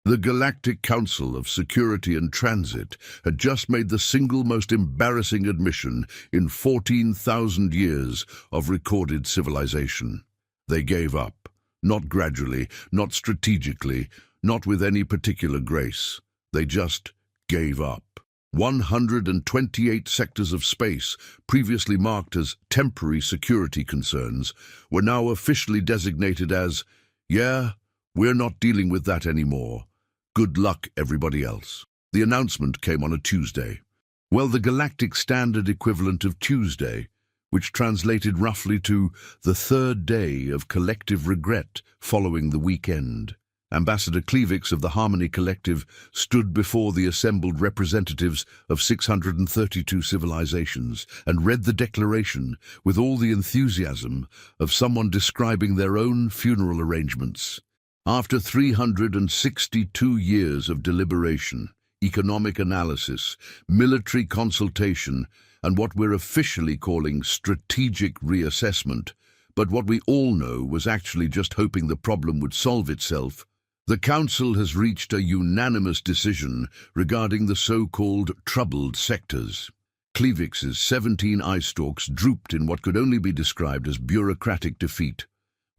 The Galactic Council of Security and Transit had just made the single most embarrassing admission in 14,000 years of recorded civilization. They gave up, not gradually, not strategically, not with any particular grace. They just gave up. 128 sectors of space, previously marked as temporary security concerns, were now officially designated as, "Yeah, we're not dealing with that anymore. Good luck, everybody else." The announcement came on a Tuesday. Well, the galactic standard equivalent of Tuesday, which translated roughly to the third day of collective regret following the weekend. Ambassador Klevix of the Harmony Collective stood before the assembled representatives of 632 civilizations and read the declaration with all the enthusiasm of someone describing their own funeral arrangements. After 362 years of deliberation, economic analysis, military consultation, and what we're officially calling strategic reassessment, but what we all know was actually just hoping the problem would solve itself, the Council has reached a unanimous decision regarding the so-called troubled sectors. Klevix's 17 eye stalks drooped in what could only be described as bureaucratic defeat.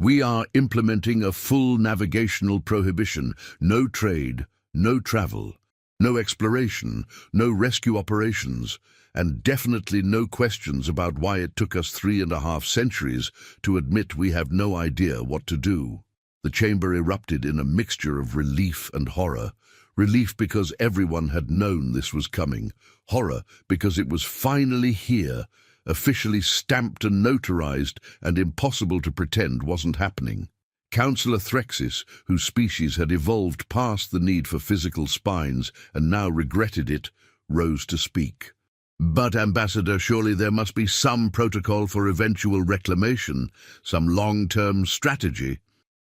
We are implementing a full navigational prohibition, no trade, no travel, no exploration, no rescue operations, and definitely no questions about why it took us 3.5 centuries to admit we have no idea what to do. The chamber erupted in a mixture of relief and horror. Relief because everyone had known this was coming. Horror because it was finally here, officially stamped and notarized, and impossible to pretend wasn't happening. Councillor Threxis, whose species had evolved past the need for physical spines and now regretted it, rose to speak. "But, Ambassador, surely there must be some protocol for eventual reclamation, some long-term strategy."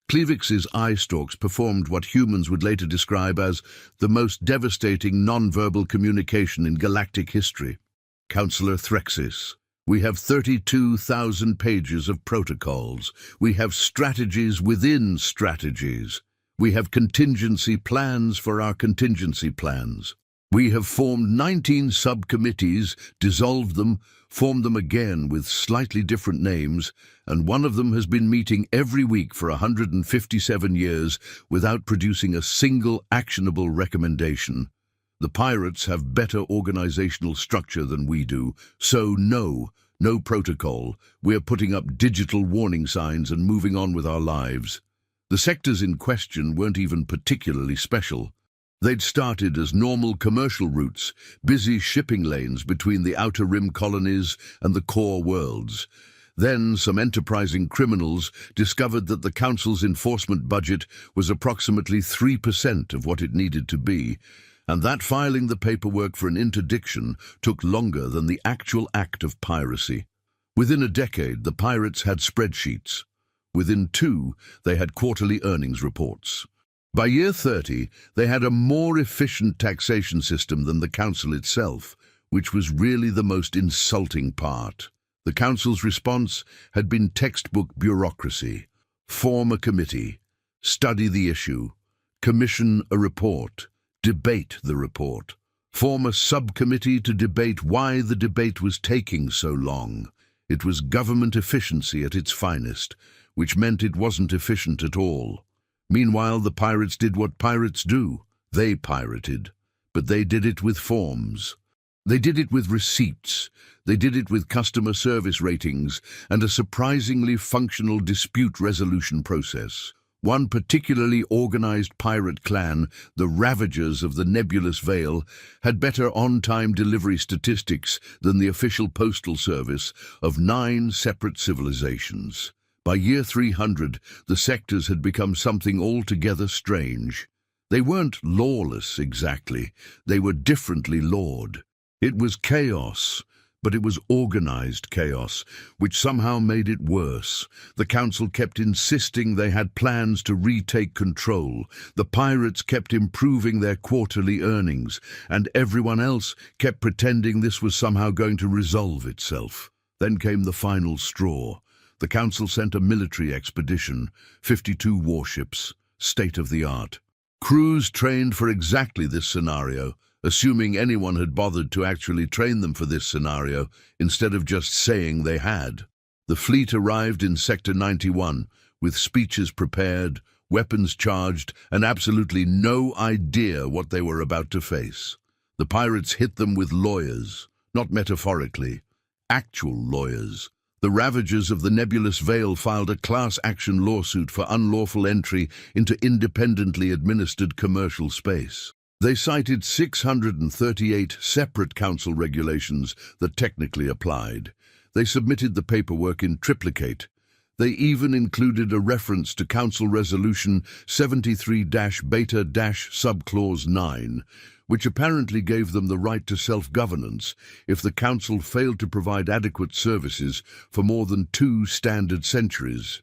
Klevix's eye stalks performed what humans would later describe as the most devastating non-verbal communication in galactic history. "Councillor Threxis, we have 32,000 pages of protocols. We have strategies within strategies. We have contingency plans for our contingency plans. We have formed 19 subcommittees, dissolved them, formed them again with slightly different names, and one of them has been meeting every week for 157 years without producing a single actionable recommendation. The pirates have better organizational structure than we do, so no protocol. We're putting up digital warning signs and moving on with our lives." The sectors in question weren't even particularly special. They'd started as normal commercial routes, busy shipping lanes between the Outer Rim colonies and the core worlds. Then some enterprising criminals discovered that the Council's enforcement budget was approximately 3% of what it needed to be, and that filing the paperwork for an interdiction took longer than the actual act of piracy. Within a decade, the pirates had spreadsheets. Within 2, they had quarterly earnings reports. By year 30, they had a more efficient taxation system than the Council itself, which was really the most insulting part. The Council's response had been textbook bureaucracy. Form a committee, study the issue, commission a report, debate the report, form a subcommittee to debate why the debate was taking so long. It was government efficiency at its finest, which meant it wasn't efficient at all. Meanwhile, the pirates did what pirates do. They pirated, but they did it with forms. They did it with receipts. They did it with customer service ratings and a surprisingly functional dispute resolution process. One particularly organized pirate clan, the Ravagers of the Nebulous Veil, had better on-time delivery statistics than the official postal service of 9 separate civilizations. By year 300, the sectors had become something altogether strange. They weren't lawless exactly, they were differently lawed. It was chaos, but it was organized chaos, which somehow made it worse. The Council kept insisting they had plans to retake control. The pirates kept improving their quarterly earnings, and everyone else kept pretending this was somehow going to resolve itself. Then came the final straw. The Council sent a military expedition, 52 warships, state-of-the-art. Crews trained for exactly this scenario, assuming anyone had bothered to actually train them for this scenario, instead of just saying they had. The fleet arrived in Sector 91, with speeches prepared, weapons charged, and absolutely no idea what they were about to face. The pirates hit them with lawyers, not metaphorically, actual lawyers. The ravagers of the nebulous Veil filed a class action lawsuit for unlawful entry into independently administered commercial space. They cited 638 separate council regulations that technically applied. They submitted the paperwork in triplicate. They even included a reference to Council Resolution 73-Beta-Subclause 9, which apparently gave them the right to self-governance if the Council failed to provide adequate services for more than 2 standard centuries.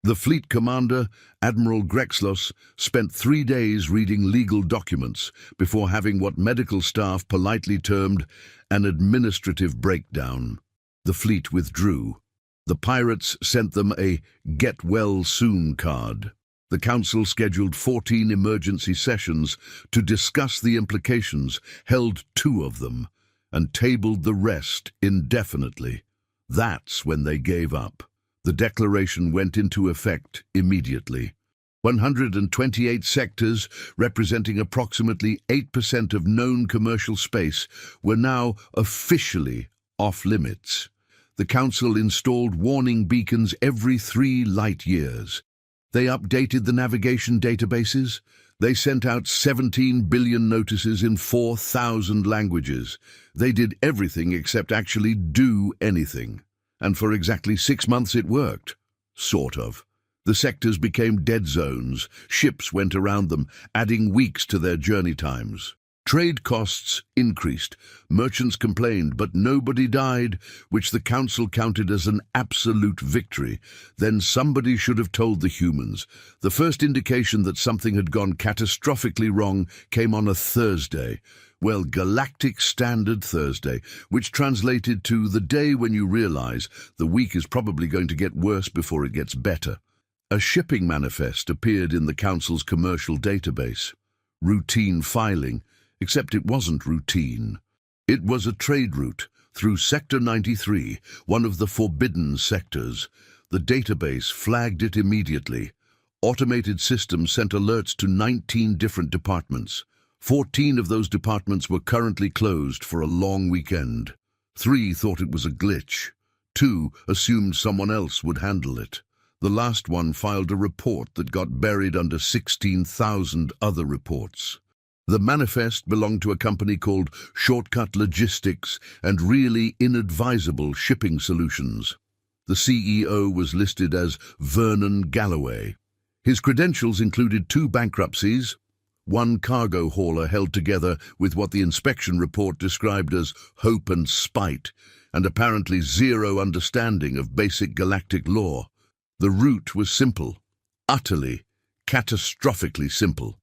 The fleet commander, Admiral Grexlos, spent 3 days reading legal documents before having what medical staff politely termed an administrative breakdown. The fleet withdrew. The pirates sent them a get-well-soon card. The Council scheduled 14 emergency sessions to discuss the implications, held 2 of them, and tabled the rest indefinitely. That's when they gave up. The declaration went into effect immediately. 128 sectors, representing approximately 8% of known commercial space, were now officially off-limits. The Council installed warning beacons every 3 light years. They updated the navigation databases. They sent out 17 billion notices in 4,000 languages. They did everything except actually do anything. And for exactly 6 months it worked. Sort of. The sectors became dead zones. Ships went around them, adding weeks to their journey times. Trade costs increased. Merchants complained, but nobody died, which the Council counted as an absolute victory. Then somebody should have told the humans. The first indication that something had gone catastrophically wrong came on a Thursday. Well, Galactic Standard Thursday, which translated to the day when you realize the week is probably going to get worse before it gets better. A shipping manifest appeared in the Council's commercial database. Routine filing. Except it wasn't routine. It was a trade route through Sector 93, one of the forbidden sectors. The database flagged it immediately. Automated systems sent alerts to 19 different departments. 14 of those departments were currently closed for a long weekend. 3 thought it was a glitch. 2 assumed someone else would handle it. The last one filed a report that got buried under 16,000 other reports. The manifest belonged to a company called Shortcut Logistics and Really Inadvisable Shipping Solutions. The CEO was listed as Vernon Galloway. His credentials included 2 bankruptcies, 1 cargo hauler held together with what the inspection report described as hope and spite, and apparently 0 understanding of basic galactic law. The route was simple, utterly, catastrophically simple.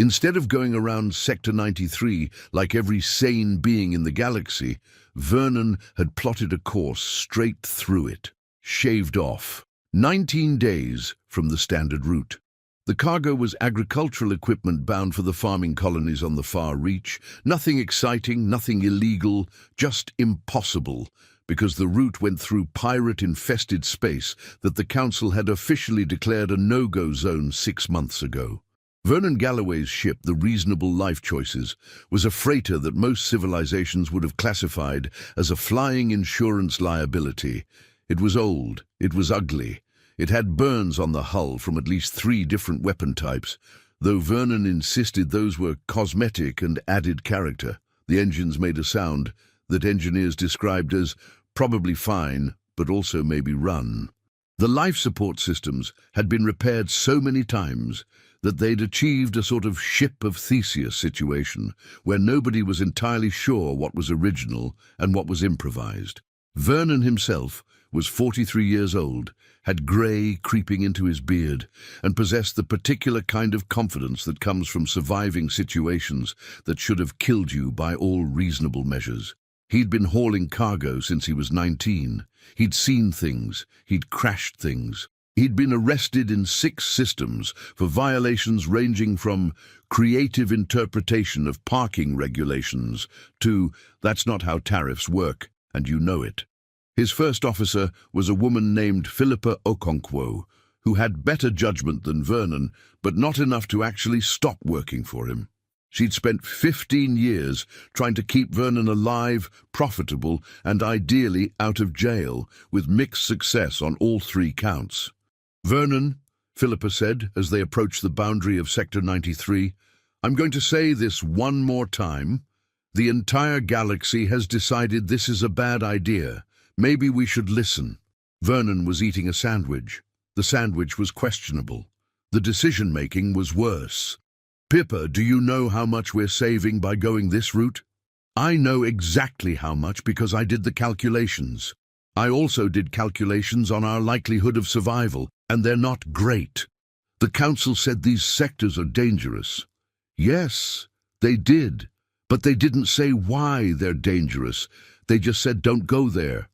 Instead of going around Sector 93 like every sane being in the galaxy, Vernon had plotted a course straight through it, shaved off 19 days from the standard route. The cargo was agricultural equipment bound for the farming colonies on the far reach. Nothing exciting, nothing illegal, just impossible, because the route went through pirate-infested space that the Council had officially declared a no-go zone 6 months ago. Vernon Galloway's ship, the Reasonable Life Choices, was a freighter that most civilizations would have classified as a flying insurance liability. It was old, it was ugly, it had burns on the hull from at least 3 different weapon types, though Vernon insisted those were cosmetic and added character. The engines made a sound that engineers described as probably fine, but also maybe run. The life support systems had been repaired so many times that they'd achieved a sort of Ship of Theseus situation, where nobody was entirely sure what was original and what was improvised. Vernon himself was 43 years old, had grey creeping into his beard, and possessed the particular kind of confidence that comes from surviving situations that should have killed you by all reasonable measures. He'd been hauling cargo since he was 19. He'd seen things, he'd crashed things. He'd been arrested in 6 systems for violations ranging from creative interpretation of parking regulations to that's not how tariffs work, and you know it. His first officer was a woman named Philippa Okonkwo, who had better judgment than Vernon, but not enough to actually stop working for him. She'd spent 15 years trying to keep Vernon alive, profitable, and ideally out of jail, with mixed success on all 3 counts. "Vernon," Philippa said as they approached the boundary of Sector 93, "I'm going to say this one more time. The entire galaxy has decided this is a bad idea. Maybe we should listen." Vernon was eating a sandwich. The sandwich was questionable. The decision-making was worse. "Pippa, do you know how much we're saving by going this route?" "I know exactly how much because I did the calculations. I also did calculations on our likelihood of survival, and they're not great. The council said these sectors are dangerous." "Yes, they did, but they didn't say why they're dangerous. They just said don't go there.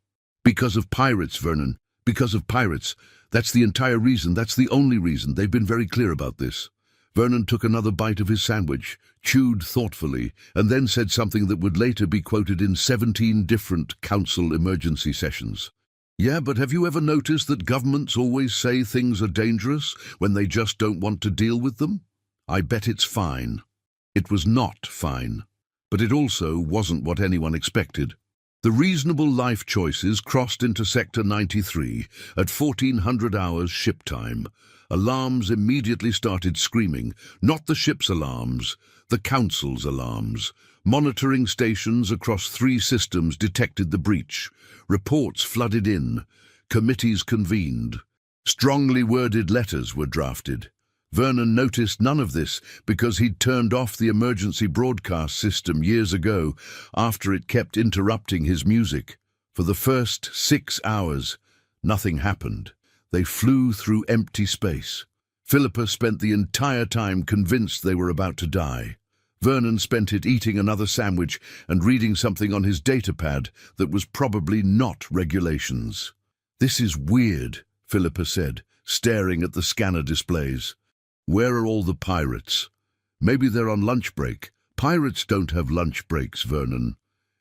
Because of pirates, Vernon. Because of pirates. That's the entire reason. That's the only reason. They've been very clear about this." Vernon took another bite of his sandwich, chewed thoughtfully, and then said something that would later be quoted in 17 different council emergency sessions. "Yeah, but have you ever noticed that governments always say things are dangerous when they just don't want to deal with them? I bet it's fine." It was not fine, but it also wasn't what anyone expected. The reasonable life choices crossed into Sector 93 at 1400 hours ship time. Alarms immediately started screaming, not the ship's alarms, the council's alarms. Monitoring stations across 3 systems detected the breach. Reports flooded in. Committees convened. Strongly worded letters were drafted. Vernon noticed none of this because he'd turned off the emergency broadcast system years ago after it kept interrupting his music. For the first 6 hours, nothing happened. They flew through empty space. Philippa spent the entire time convinced they were about to die. Vernon spent it eating another sandwich and reading something on his datapad that was probably not regulations. "This is weird," Philippa said, staring at the scanner displays. "Where are all the pirates? Maybe they're on lunch break." "Pirates don't have lunch breaks, Vernon.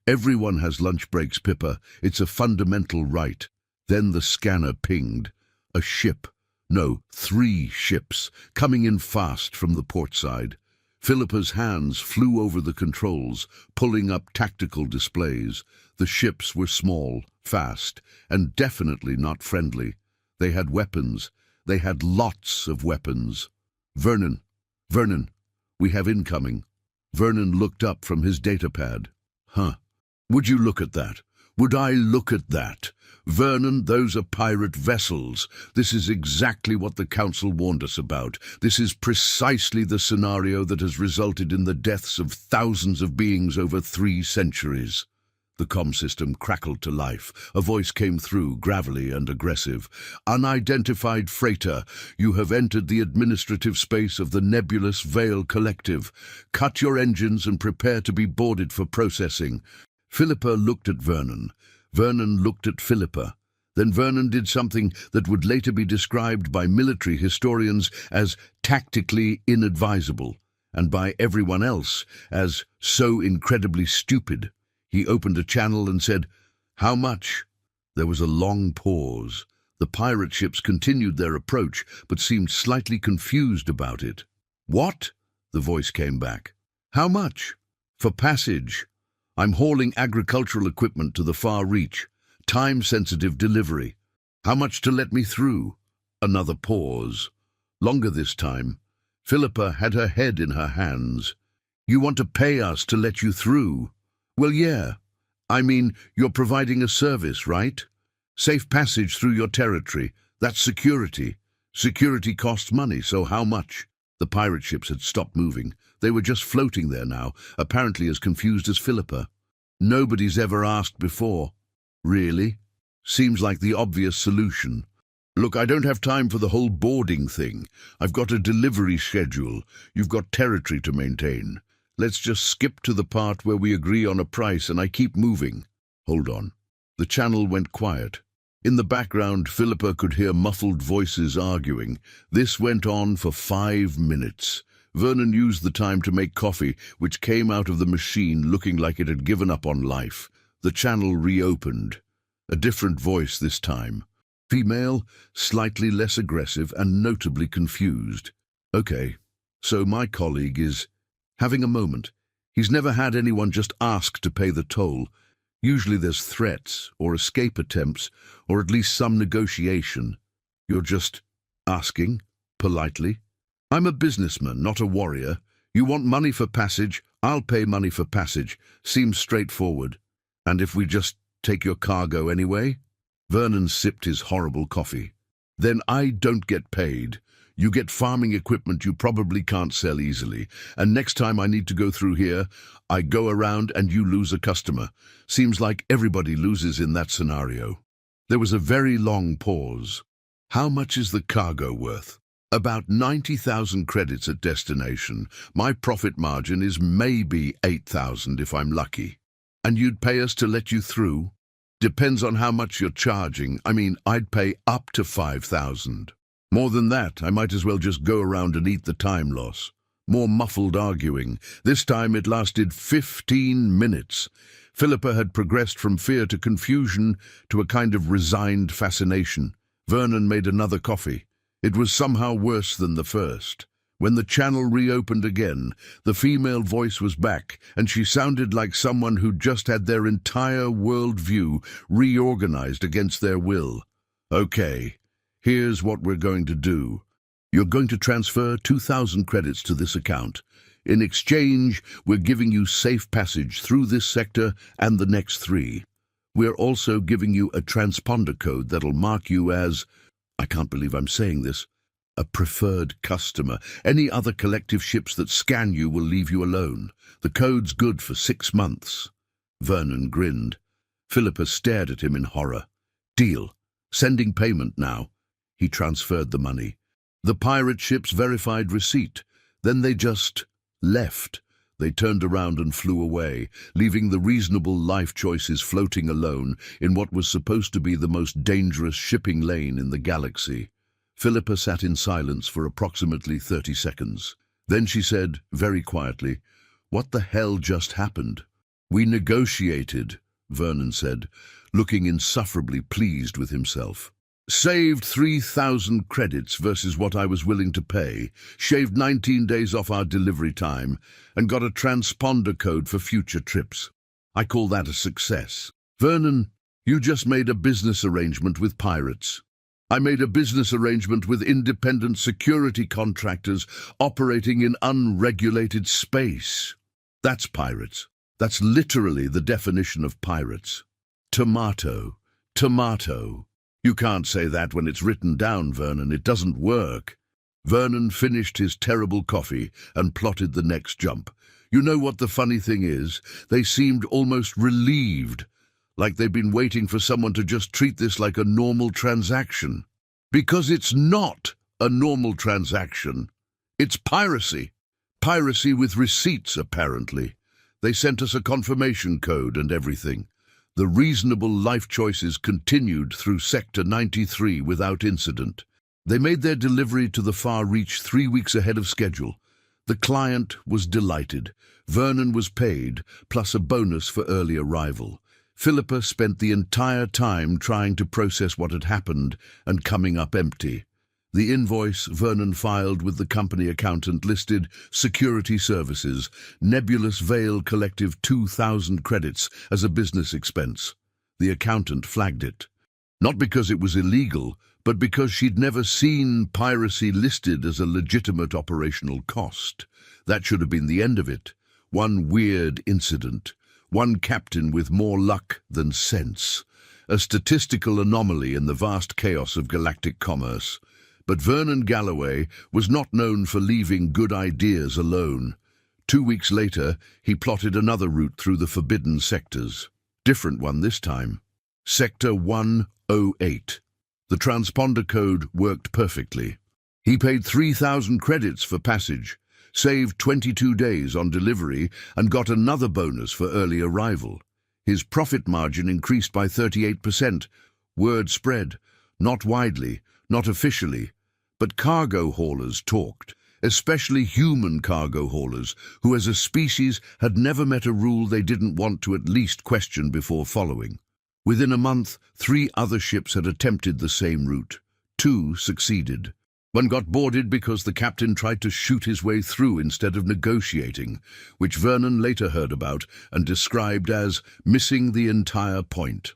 Everyone has lunch breaks, Pippa. It's a fundamental right." Then the scanner pinged. A ship, no, 3 ships, coming in fast from the port side. Philippa's hands flew over the controls, pulling up tactical displays. The ships were small, fast, and definitely not friendly. They had weapons. They had lots of weapons. Vernon, we have incoming." Vernon looked up from his datapad. "Huh. Would you look at that? Would I look at that? Vernon, those are pirate vessels. This is exactly what the council warned us about. This is precisely the scenario that has resulted in the deaths of thousands of beings over 3 centuries. The comm system crackled to life. A voice came through, gravelly and aggressive. "Unidentified freighter, you have entered the administrative space of the Nebulous Veil Collective. Cut your engines and prepare to be boarded for processing." Philippa looked at Vernon. Vernon looked at Philippa. Then Vernon did something that would later be described by military historians as tactically inadvisable, and by everyone else as so incredibly stupid. He opened a channel and said, "How much?" There was a long pause. The pirate ships continued their approach, but seemed slightly confused about it. "What?" the voice came back. "How much?" "For passage. I'm hauling agricultural equipment to the far reach. Time-sensitive delivery. How much to let me through?" Another pause. Longer this time. Philippa had her head in her hands. "You want to pay us to let you through?" "Well, yeah. I mean, you're providing a service, right? Safe passage through your territory. That's security. Security costs money, so how much?" The pirate ships had stopped moving. They were just floating there now, apparently as confused as Philippa. "Nobody's ever asked before." "Really? Seems like the obvious solution." "Look, I don't have time for the whole boarding thing. I've got a delivery schedule. You've got territory to maintain. Let's just skip to the part where we agree on a price and I keep moving." "Hold on." The channel went quiet. In the background, Philippa could hear muffled voices arguing. This went on for 5 minutes. Vernon used the time to make coffee, which came out of the machine looking like it had given up on life. The channel reopened. A different voice this time. Female, slightly less aggressive and notably confused. Okay, so my colleague is having a moment. He's never had anyone just ask to pay the toll. Usually there's threats or escape attempts or at least some negotiation. You're just asking, politely. I'm a businessman, not a warrior. You want money for passage, I'll pay money for passage. Seems straightforward. And if we just take your cargo anyway? Vernon sipped his horrible coffee. Then I don't get paid. You get farming equipment you probably can't sell easily. And next time I need to go through here, I go around and you lose a customer. Seems like everybody loses in that scenario. There was a very long pause. How much is the cargo worth? About 90,000 credits at destination. My profit margin is maybe 8,000 if I'm lucky. And you'd pay us to let you through? Depends on how much you're charging. I mean, I'd pay up to 5,000. More than that, I might as well just go around and eat the time loss. More muffled arguing. This time it lasted 15 minutes. Philippa had progressed from fear to confusion to a kind of resigned fascination. Vernon made another coffee. It was somehow worse than the first. When the channel reopened again, the female voice was back, and she sounded like someone who'd just had their entire worldview reorganized against their will. Okay. Here's what we're going to do. You're going to transfer 2,000 credits to this account. In exchange, we're giving you safe passage through this sector and the next 3. We're also giving you a transponder code that'll mark you as, I can't believe I'm saying this, a preferred customer. Any other collective ships that scan you will leave you alone. The code's good for 6 months. Vernon grinned. Philippa stared at him in horror. Deal. Sending payment now. He transferred the money. The pirate ships verified receipt. Then they just left. They turned around and flew away, leaving the reasonable life choices floating alone in what was supposed to be the most dangerous shipping lane in the galaxy. Philippa sat in silence for approximately 30 seconds. Then she said, very quietly, "What the hell just happened?" "We negotiated," Vernon said, looking insufferably pleased with himself. "Saved 3,000 credits versus what I was willing to pay, shaved 19 days off our delivery time, and got a transponder code for future trips. I call that a success. Vernon, you just made a business arrangement with pirates. I made a business arrangement with independent security contractors operating in unregulated space. That's pirates. That's literally the definition of pirates. Tomato. Tomato. You can't say that when it's written down, Vernon. It doesn't work." Vernon finished his terrible coffee and plotted the next jump. You know what the funny thing is? They seemed almost relieved, like they'd been waiting for someone to just treat this like a normal transaction. Because it's not a normal transaction. It's piracy. Piracy with receipts, apparently. They sent us a confirmation code and everything. The reasonable life choices continued through Sector 93 without incident. They made their delivery to the Far Reach 3 weeks ahead of schedule. The client was delighted. Vernon was paid, plus a bonus for early arrival. Philippa spent the entire time trying to process what had happened and coming up empty. The invoice Vernon filed with the company accountant listed security services, Nebulous Veil Collective 2,000 credits as a business expense. The accountant flagged it. Not because it was illegal, but because she'd never seen piracy listed as a legitimate operational cost. That should have been the end of it. One weird incident. One captain with more luck than sense. A statistical anomaly in the vast chaos of galactic commerce. But Vernon Galloway was not known for leaving good ideas alone. 2 weeks later, he plotted another route through the forbidden sectors. Different one this time. Sector 108. The transponder code worked perfectly. He paid 3,000 credits for passage, saved 22 days on delivery, and got another bonus for early arrival. His profit margin increased by 38%, Word spread, not widely, not officially, but cargo haulers talked, especially human cargo haulers, who as a species had never met a rule they didn't want to at least question before following. Within a month, 3 other ships had attempted the same route. 2 succeeded. One got boarded because the captain tried to shoot his way through instead of negotiating, which Vernon later heard about and described as missing the entire point.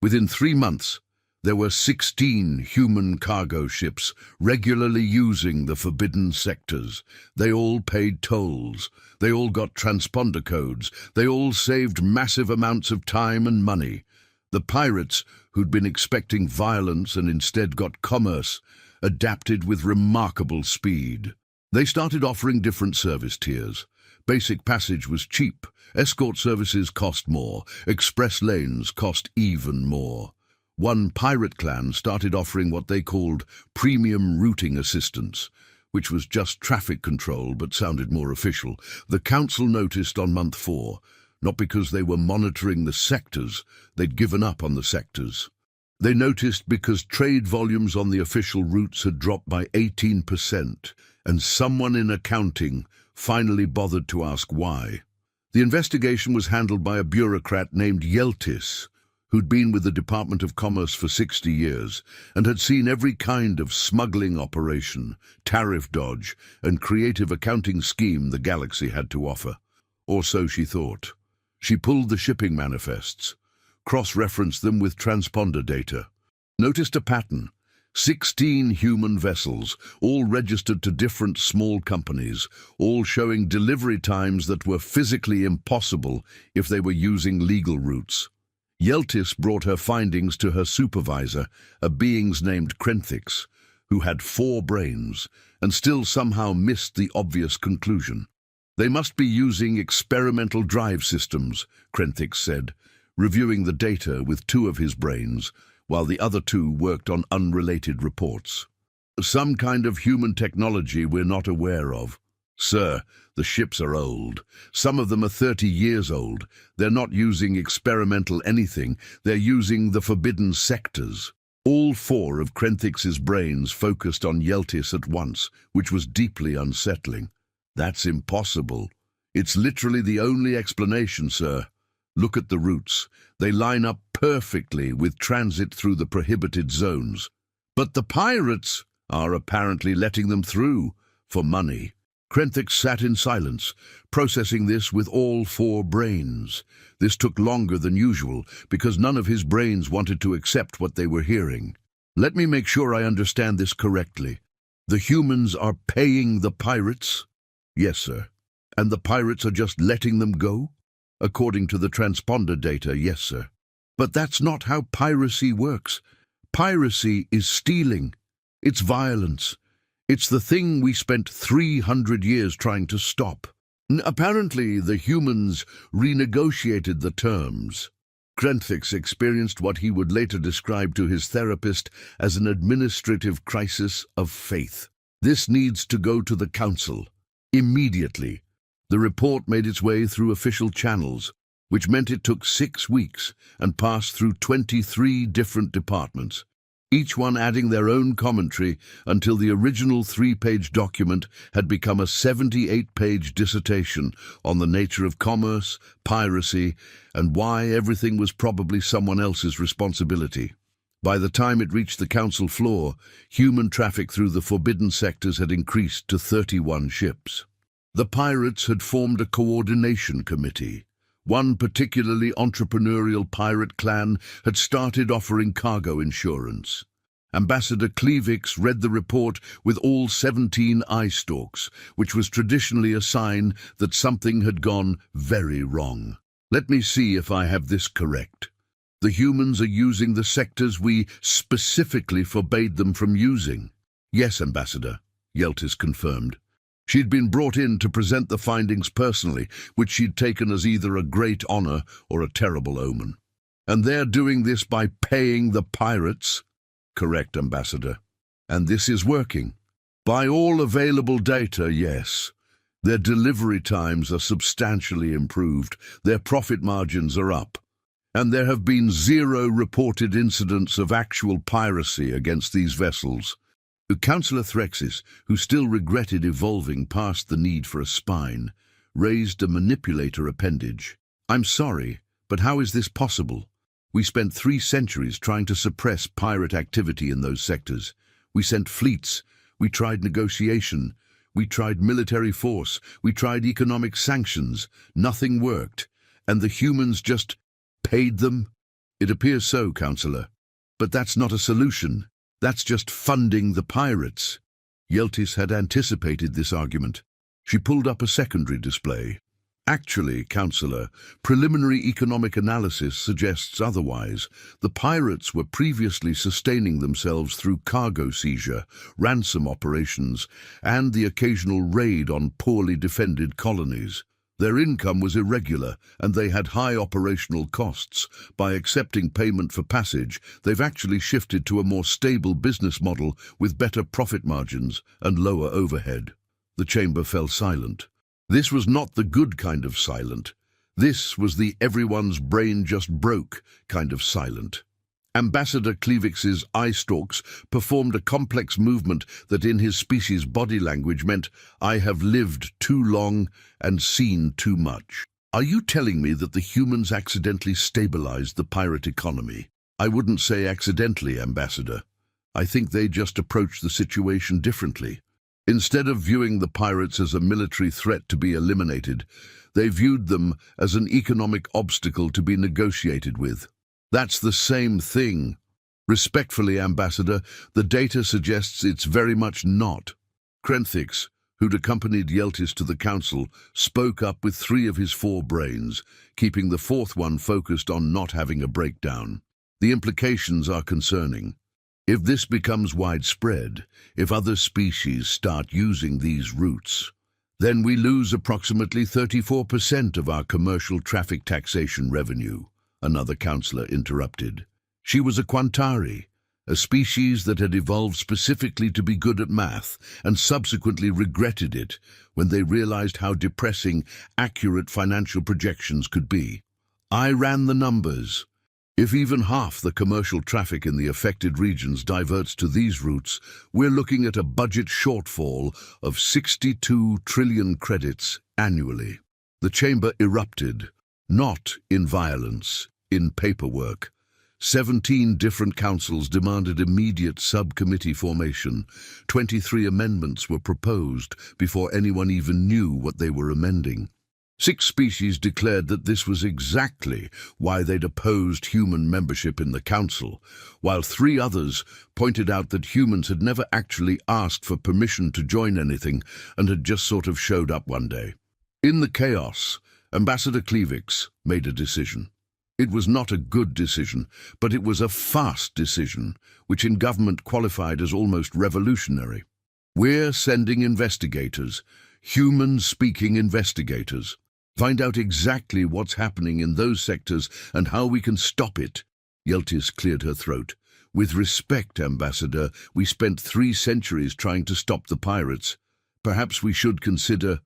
Within 3 months, there were 16 human cargo ships regularly using the forbidden sectors. They all paid tolls. They all got transponder codes. They all saved massive amounts of time and money. The pirates, who'd been expecting violence and instead got commerce, adapted with remarkable speed. They started offering different service tiers. Basic passage was cheap. Escort services cost more. Express lanes cost even more. One pirate clan started offering what they called premium routing assistance, which was just traffic control but sounded more official. The council noticed on month 4, not because they were monitoring the sectors, they'd given up on the sectors. They noticed because trade volumes on the official routes had dropped by 18%, and someone in accounting finally bothered to ask why. The investigation was handled by a bureaucrat named Yeltis, who'd been with the Department of Commerce for 60 years and had seen every kind of smuggling operation, tariff dodge, and creative accounting scheme the galaxy had to offer. Or so she thought. She pulled the shipping manifests, cross-referenced them with transponder data, noticed a pattern: 16 human vessels, all registered to different small companies, all showing delivery times that were physically impossible if they were using legal routes. Yeltis brought her findings to her supervisor, a being named Krenthix, who had 4 brains and still somehow missed the obvious conclusion. They must be using experimental drive systems, Krenthix said, reviewing the data with 2 of his brains, while the other 2 worked on unrelated reports. Some kind of human technology we're not aware of. Sir, the ships are old. Some of them are 30 years old. They're not using experimental anything. They're using the forbidden sectors. All 4 of Krenthix's brains focused on Yeltis at once, which was deeply unsettling. That's impossible. It's literally the only explanation, sir. Look at the routes. They line up perfectly with transit through the prohibited zones. But the pirates are apparently letting them through for money. Krenthix sat in silence, processing this with all 4 brains. This took longer than usual, because none of his brains wanted to accept what they were hearing. Let me make sure I understand this correctly. The humans are paying the pirates? Yes, sir. And the pirates are just letting them go? According to the transponder data, yes, sir. But that's not how piracy works. Piracy is stealing. It's violence. It's the thing we spent 300 years trying to stop. Apparently, the humans renegotiated the terms. Krenthix experienced what he would later describe to his therapist as an administrative crisis of faith. This needs to go to the council. Immediately. The report made its way through official channels, which meant it took 6 weeks and passed through 23 different departments, each one adding their own commentary until the original 3-page document had become a 78-page dissertation on the nature of commerce, piracy, and why everything was probably someone else's responsibility. By the time it reached the council floor, human traffic through the forbidden sectors had increased to 31 ships. The pirates had formed a coordination committee. One particularly entrepreneurial pirate clan had started offering cargo insurance. Ambassador Cleavix read the report with all 17 eye stalks, which was traditionally a sign that something had gone very wrong. Let me see if I have this correct. The humans are using the sectors we specifically forbade them from using. Yes, Ambassador, Yeltis confirmed. She'd been brought in to present the findings personally, which she'd taken as either a great honor or a terrible omen. And they're doing this by paying the pirates? Correct, Ambassador. And this is working. By all available data, yes. Their delivery times are substantially improved. Their profit margins are up. And there have been 0 reported incidents of actual piracy against these vessels. Councillor Threxis, who still regretted evolving past the need for a spine, raised a manipulator appendage. "I'm sorry, but how is this possible? We spent 3 centuries trying to suppress pirate activity in those sectors. We sent fleets, we tried negotiation, we tried military force, we tried economic sanctions. Nothing worked, and the humans just paid them?" "It appears so, Councillor. But that's not a solution. That's just funding the pirates." Yeltis had anticipated this argument. She pulled up a secondary display. "Actually, Councillor, preliminary economic analysis suggests otherwise. The pirates were previously sustaining themselves through cargo seizure, ransom operations, and the occasional raid on poorly defended colonies. Their income was irregular, and they had high operational costs. By accepting payment for passage, they've actually shifted to a more stable business model with better profit margins and lower overhead." The chamber fell silent. This was not the good kind of silent. This was the everyone's brain just broke kind of silent. Ambassador Clevix's eye stalks performed a complex movement that in his species' body language meant, "I have lived too long and seen too much." "Are you telling me that the humans accidentally stabilized the pirate economy?" "I wouldn't say accidentally, Ambassador. I think they just approached the situation differently. Instead of viewing the pirates as a military threat to be eliminated, they viewed them as an economic obstacle to be negotiated with." "That's the same thing." "Respectfully, Ambassador, the data suggests it's very much not." Krenthix, who'd accompanied Yeltis to the council, spoke up with 3 of his 4 brains, keeping the 4th one focused on not having a breakdown. "The implications are concerning. If this becomes widespread, if other species start using these routes, then we lose approximately 34% of our commercial traffic taxation revenue," another councillor interrupted. "She was a Quantari, a species that had evolved specifically to be good at math and subsequently regretted it when they realized how depressing accurate financial projections could be. I ran the numbers. If even half the commercial traffic in the affected regions diverts to these routes, we're looking at a budget shortfall of 62 trillion credits annually." The chamber erupted, not in violence, in paperwork. 17 different councils demanded immediate subcommittee formation. 23 amendments were proposed before anyone even knew what they were amending. 6 species declared that this was exactly why they'd opposed human membership in the council, while 3 others pointed out that humans had never actually asked for permission to join anything and had just sort of showed up one day. In the chaos, Ambassador Clevix made a decision. It was not a good decision, but it was a fast decision, which in government qualified as almost revolutionary. "We're sending investigators, human-speaking investigators. Find out exactly what's happening in those sectors and how we can stop it." Yeltis cleared her throat. "With respect, Ambassador, we spent 3 centuries trying to stop the pirates. Perhaps we should consider—"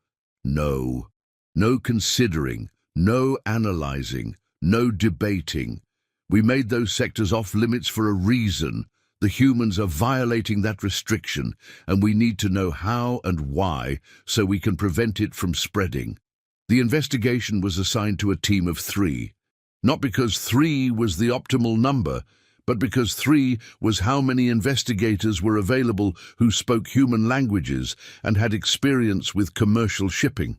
"No. No considering, no analyzing, no debating. We made those sectors off-limits for a reason. The humans are violating that restriction, and we need to know how and why so we can prevent it from spreading." The investigation was assigned to a team of 3, not because 3 was the optimal number, but because 3 was how many investigators were available who spoke human languages and had experience with commercial shipping.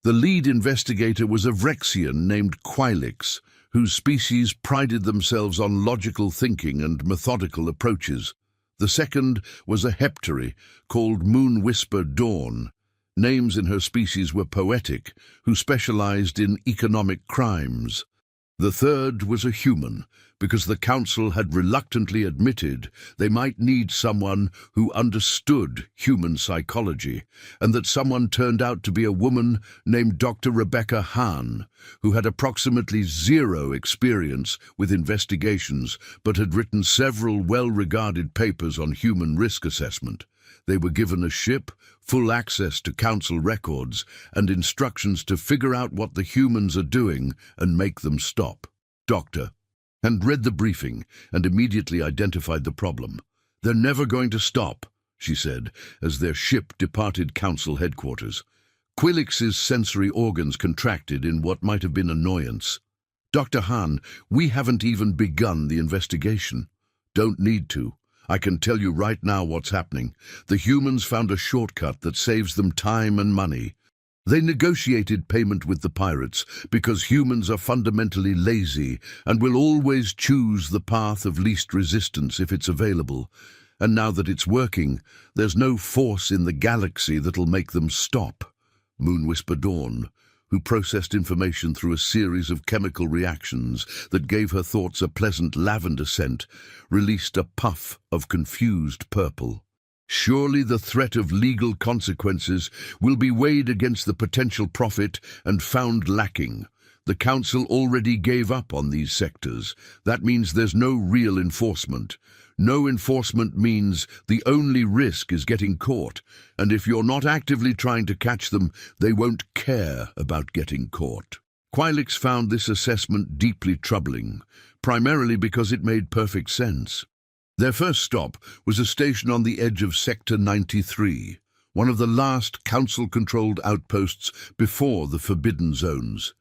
The lead investigator was a Vrexian named Quilix, whose species prided themselves on logical thinking and methodical approaches. The second was a Heptari called Moon Whisper Dawn. Names in her species were poetic, who specialized in economic crimes. The third was a human, because the council had reluctantly admitted they might need someone who understood human psychology, and that someone turned out to be a woman named Dr. Rebecca Hahn, who had approximately 0 experience with investigations but had written several well-regarded papers on human risk assessment. They were given a ship, full access to council records, and instructions to figure out what the humans are doing and make them stop. Doctor, and read the briefing and immediately identified the problem. "They're never going to stop," she said, as their ship departed Council headquarters. Quillix's sensory organs contracted in what might have been annoyance. "Dr. Hahn, we haven't even begun the investigation." "Don't need to. I can tell you right now what's happening. The humans found a shortcut that saves them time and money. They negotiated payment with the pirates because humans are fundamentally lazy and will always choose the path of least resistance if it's available. And now that it's working, there's no force in the galaxy that'll make them stop." Moon Whisper Dawn, who processed information through a series of chemical reactions that gave her thoughts a pleasant lavender scent, released a puff of confused purple. "Surely the threat of legal consequences will be weighed against the potential profit and found lacking. The Council already gave up on these sectors. That means there's no real enforcement. No enforcement means the only risk is getting caught, and if you're not actively trying to catch them, they won't care about getting caught." Quillix found this assessment deeply troubling, primarily because it made perfect sense. Their first stop was a station on the edge of Sector 93, one of the last Council-controlled outposts before the Forbidden Zones.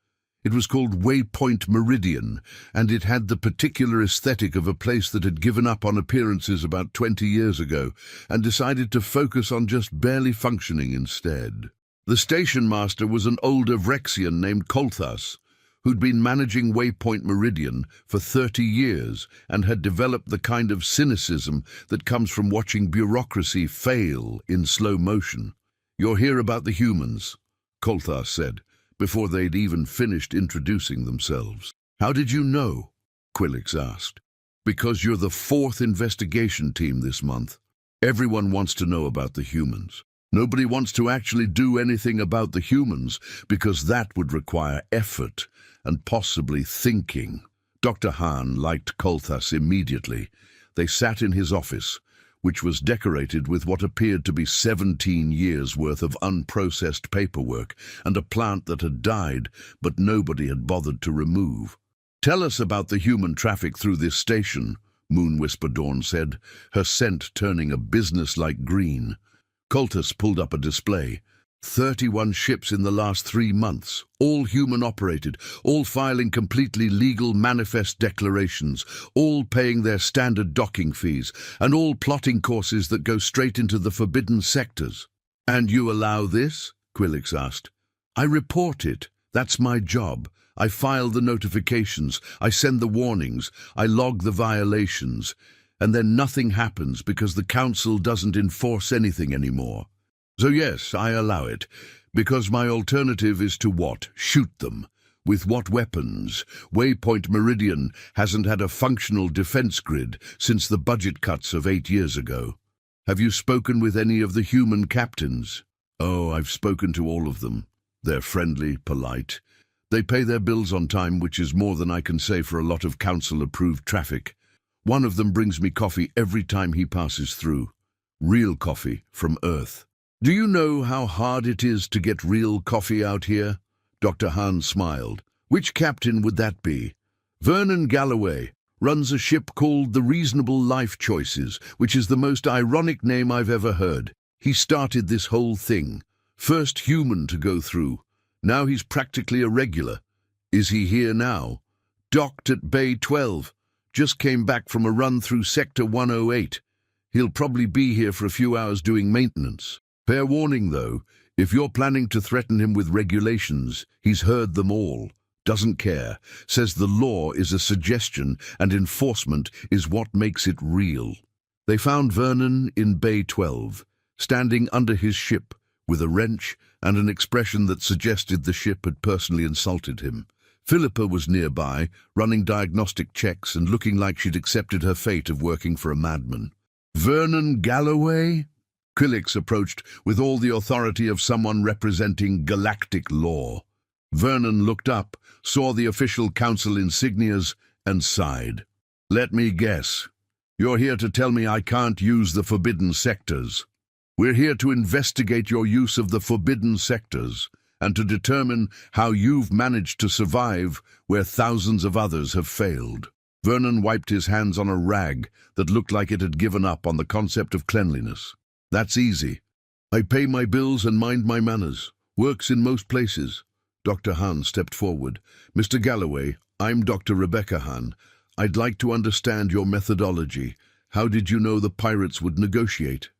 It was called Waypoint Meridian, and it had the particular aesthetic of a place that had given up on appearances about 20 years ago and decided to focus on just barely functioning instead. The station master was an older Vrexian named Kolthas, who'd been managing Waypoint Meridian for 30 years and had developed the kind of cynicism that comes from watching bureaucracy fail in slow motion. "You're here about the humans," Kolthas said, before they'd even finished introducing themselves. "How did you know?" Quillix asked. "Because you're the 4th investigation team this month. Everyone wants to know about the humans. Nobody wants to actually do anything about the humans because that would require effort and possibly thinking." Dr. Hahn liked Kolthas immediately. They sat in his office, which was decorated with what appeared to be 17 years' worth of unprocessed paperwork and a plant that had died, but nobody had bothered to remove. "Tell us about the human traffic through this station," Moon Whisper Dawn said, her scent turning a business-like green. Kolthas pulled up a display. 31 ships in the last 3 months, all human-operated, all filing completely legal manifest declarations, all paying their standard docking fees, and all plotting courses that go straight into the forbidden sectors. "And you allow this?" Quillix asked. "I report it. That's my job. I file the notifications, I send the warnings, I log the violations, and then nothing happens because the Council doesn't enforce anything anymore. So yes, I allow it, because my alternative is to what? Shoot them. With what weapons? Waypoint Meridian hasn't had a functional defense grid since the budget cuts of 8 years ago. Have you spoken with any of the human captains?" "Oh, I've spoken to all of them. They're friendly, polite. They pay their bills on time, which is more than I can say for a lot of Council-approved traffic. One of them brings me coffee every time he passes through. Real coffee from Earth." "Do you know how hard it is to get real coffee out here?" Dr. Hahn smiled. "Which captain would that be?" "Vernon Galloway runs a ship called the Reasonable Life Choices, which is the most ironic name I've ever heard. He started this whole thing. First human to go through. Now he's practically a regular. Is he here now?" "Docked at Bay 12. Just came back from a run through Sector 108. He'll probably be here for a few hours doing maintenance. Fair warning, though, if you're planning to threaten him with regulations, he's heard them all. Doesn't care. Says the law is a suggestion and enforcement is what makes it real." They found Vernon in Bay 12, standing under his ship, with a wrench and an expression that suggested the ship had personally insulted him. Philippa was nearby, running diagnostic checks and looking like she'd accepted her fate of working for a madman. "Vernon Galloway?" Quillix approached with all the authority of someone representing galactic law. Vernon looked up, saw the official Council insignias, and sighed. "Let me guess. You're here to tell me I can't use the forbidden sectors." "We're here to investigate your use of the forbidden sectors. and to determine how you've managed to survive where thousands of others have failed." Vernon wiped his hands on a rag that looked like it had given up on the concept of cleanliness. "That's easy. I pay my bills and mind my manners. Works in most places." Dr. Hahn stepped forward. "Mr. Galloway, I'm Dr. Rebecca Hahn. I'd like to understand your methodology. How did you know the pirates would negotiate?"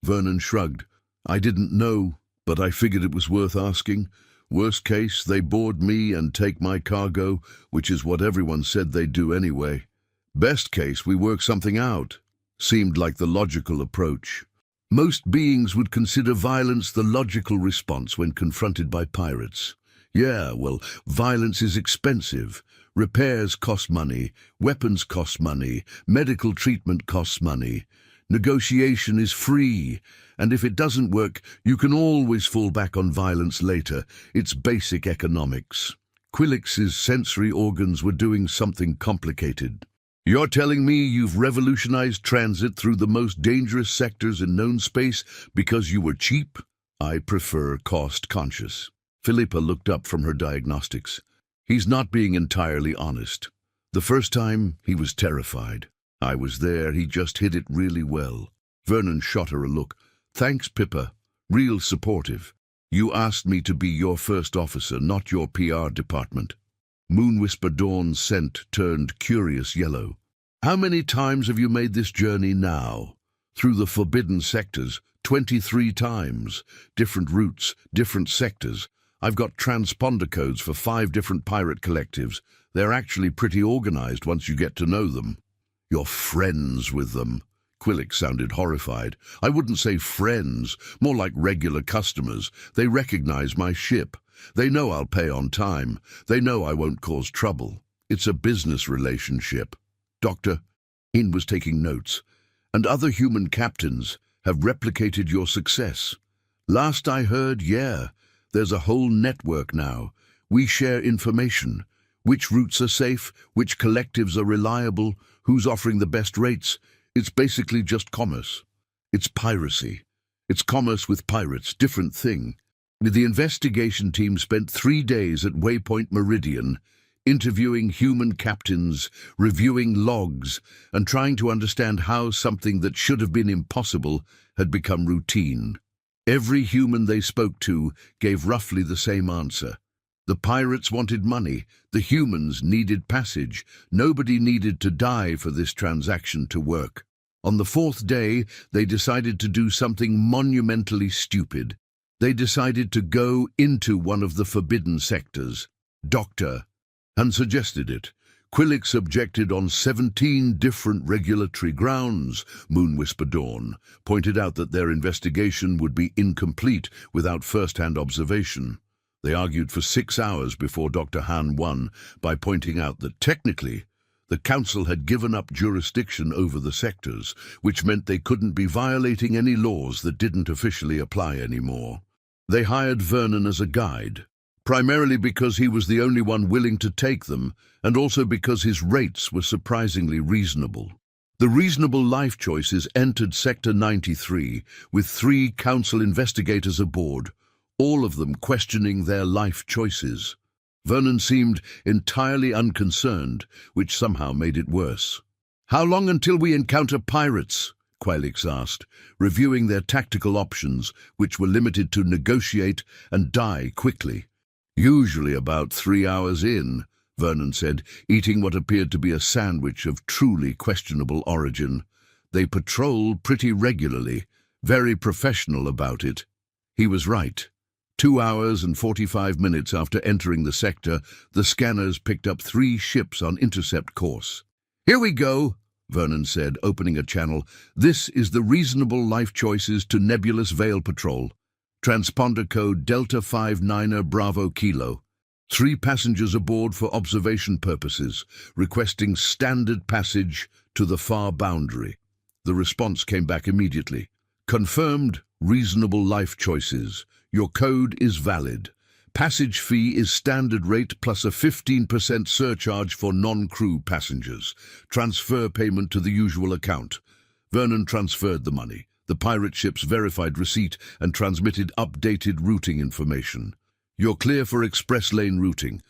Vernon shrugged. "I didn't know, but I figured it was worth asking. Worst case, they board me and take my cargo, which is what everyone said they'd do anyway. Best case, we work something out." Seemed like the logical approach. Most beings would consider violence the logical response when confronted by pirates. Yeah, well, violence is expensive. Repairs cost money, weapons cost money, medical treatment costs money. Negotiation is free, and if it doesn't work, you can always fall back on violence later. It's basic economics. Quillix's sensory organs were doing something complicated. "You're telling me you've revolutionized transit through the most dangerous sectors in known space because you were cheap?" "I prefer cost-conscious." Philippa looked up from her diagnostics. "He's not being entirely honest. The first time, he was terrified. I was there, he just hid it really well." Vernon shot her a look. "Thanks, Pippa. Real supportive. You asked me to be your first officer, not your PR department." Moonwhisper Dawn's scent turned curious yellow. "How many times have you made this journey now?" "Through the forbidden sectors, 23 times. Different routes, different sectors. I've got transponder codes for 5 different pirate collectives. They're actually pretty organized once you get to know them." "You're friends with them." Quillix sounded horrified. "I wouldn't say friends, more like regular customers. They recognize my ship. They know I'll pay on time. They know I won't cause trouble. It's a business relationship." "Doctor," Ian was taking notes, "and other human captains have replicated your success. Last I heard, yeah, there's a whole network now. We share information. Which routes are safe, which collectives are reliable, who's offering the best rates. It's basically just commerce. It's piracy. It's commerce with pirates, different thing." The investigation team spent 3 days at Waypoint Meridian, interviewing human captains, reviewing logs, and trying to understand how something that should have been impossible had become routine. Every human they spoke to gave roughly the same answer. The pirates wanted money. The humans needed passage. Nobody needed to die for this transaction to work. On the 4th day, they decided to do something monumentally stupid. They decided to go into one of the forbidden sectors. Doctor and suggested it. Quillix objected on 17 different regulatory grounds. Moonwhisper Dawn pointed out that their investigation would be incomplete without first-hand observation. They argued for 6 hours before Dr. Hahn won by pointing out that technically the Council had given up jurisdiction over the sectors, which meant they couldn't be violating any laws that didn't officially apply anymore. They hired Vernon as a guide, primarily because he was the only one willing to take them, and also because his rates were surprisingly reasonable. The reasonable life choices entered Sector 93 with 3 Council investigators aboard, all of them questioning their life choices. Vernon seemed entirely unconcerned, which somehow made it worse. "How long until we encounter pirates?" Quillix asked, reviewing their tactical options, which were limited to negotiate and die quickly. "Usually about 3 hours in," Vernon said, eating what appeared to be a sandwich of truly questionable origin. "They patrol pretty regularly, very professional about it." He was right. 2 hours and 45 minutes after entering the sector, the scanners picked up 3 ships on intercept course. "Here we go," Vernon said, opening a channel. "This is the reasonable life choices to Nebulous Veil Patrol. Transponder code Delta 59er Bravo Kilo. 3 passengers aboard for observation purposes, requesting standard passage to the far boundary." The response came back immediately. "Confirmed, reasonable life choices. Your code is valid. Passage fee is standard rate plus a 15% surcharge for non-crew passengers. Transfer payment to the usual account." Vernon transferred the money. The pirate ships verified receipt and transmitted updated routing information. You're clear for express lane routing.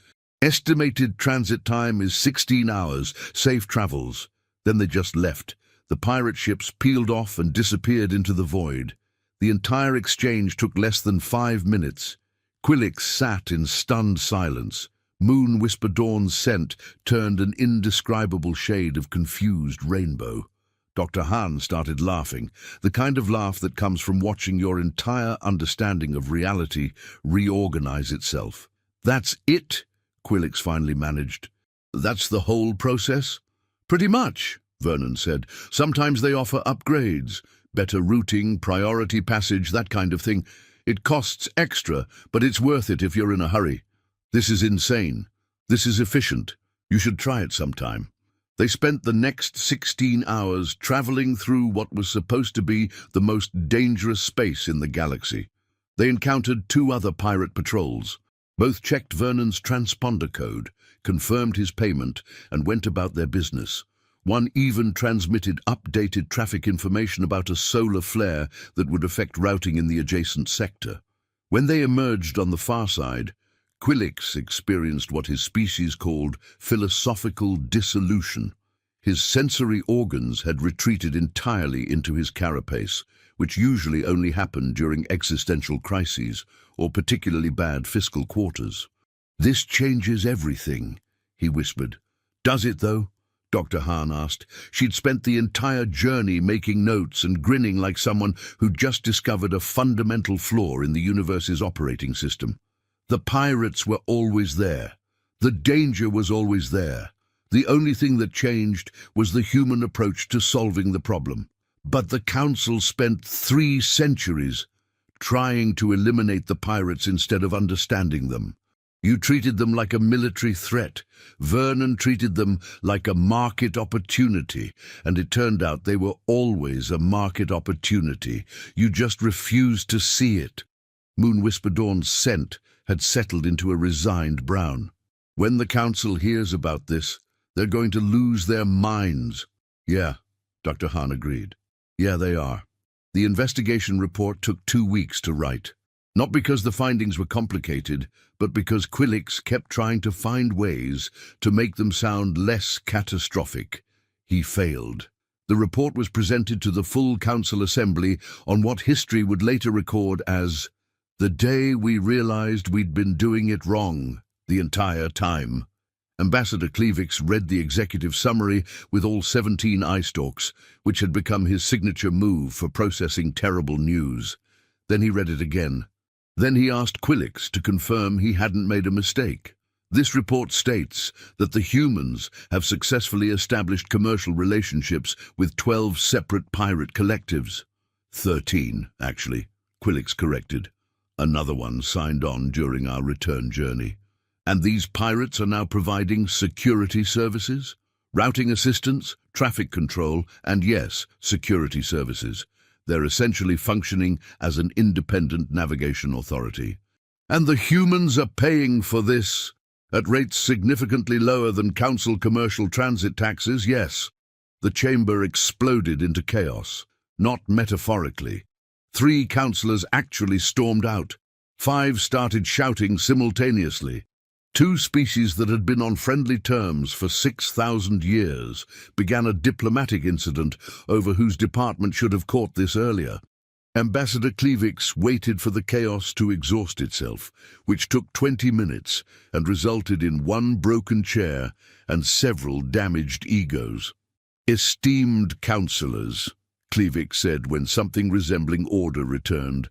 Estimated transit time is 16 hours. Safe travels." Then they just left. The pirate ships peeled off and disappeared into the void. The entire exchange took less than 5 minutes. Quillix sat in stunned silence. Moon Whisper Dawn's scent turned an indescribable shade of confused rainbow. Dr. Han started laughing, the kind of laugh that comes from watching your entire understanding of reality reorganize itself. "That's it?" Quillix finally managed. "That's the whole process?" "Pretty much," Vernon said. "Sometimes they offer upgrades, better routing, priority passage, that kind of thing. It costs extra, but it's worth it if you're in a hurry. This is insane. This is efficient. You should try it sometime." They spent the next 16 hours traveling through what was supposed to be the most dangerous space in the galaxy. They encountered 2 other pirate patrols. Both checked Vernon's transponder code, confirmed his payment, and went about their business. One even transmitted updated traffic information about a solar flare that would affect routing in the adjacent sector. When they emerged on the far side, Quillix experienced what his species called philosophical dissolution. His sensory organs had retreated entirely into his carapace, which usually only happened during existential crises or particularly bad fiscal quarters. "This changes everything," he whispered. "Does it, though?" Dr. Han asked. She'd spent the entire journey making notes and grinning like someone who'd just discovered a fundamental flaw in the universe's operating system. The pirates were always there. The danger was always there. The only thing that changed was the human approach to solving the problem. But the Council spent 3 centuries trying to eliminate the pirates instead of understanding them. You treated them like a military threat. Vernon treated them like a market opportunity, and it turned out they were always a market opportunity. You just refused to see it. Moon Whisper Dawn's scent had settled into a resigned brown. "When the Council hears about this, they're going to lose their minds." "Yeah," Dr. Han agreed. "Yeah, they are." The investigation report took 2 weeks to write. Not because the findings were complicated, but because Quillix kept trying to find ways to make them sound less catastrophic. He failed. The report was presented to the full Council Assembly on what history would later record as the day we realized we'd been doing it wrong the entire time. Ambassador Cleavix read the executive summary with all 17 eye stalks, which had become his signature move for processing terrible news. Then he read it again. Then he asked Quillix to confirm he hadn't made a mistake. "This report states that the humans have successfully established commercial relationships with 12 separate pirate collectives." 13, actually, Quillix corrected. "Another one signed on during our return journey. And these pirates are now providing security services? Routing assistance, traffic control, and yes, security services. They're essentially functioning as an independent navigation authority. And the humans are paying for this at rates significantly lower than Council commercial transit taxes, yes." The chamber exploded into chaos, not metaphorically. 3 councillors actually stormed out. 5 started shouting simultaneously. 2 species that had been on friendly terms for 6,000 years began a diplomatic incident over whose department should have caught this earlier. Ambassador Cleavix waited for the chaos to exhaust itself, which took 20 minutes and resulted in 1 broken chair and several damaged egos. "Esteemed councillors," Cleavix said when something resembling order returned,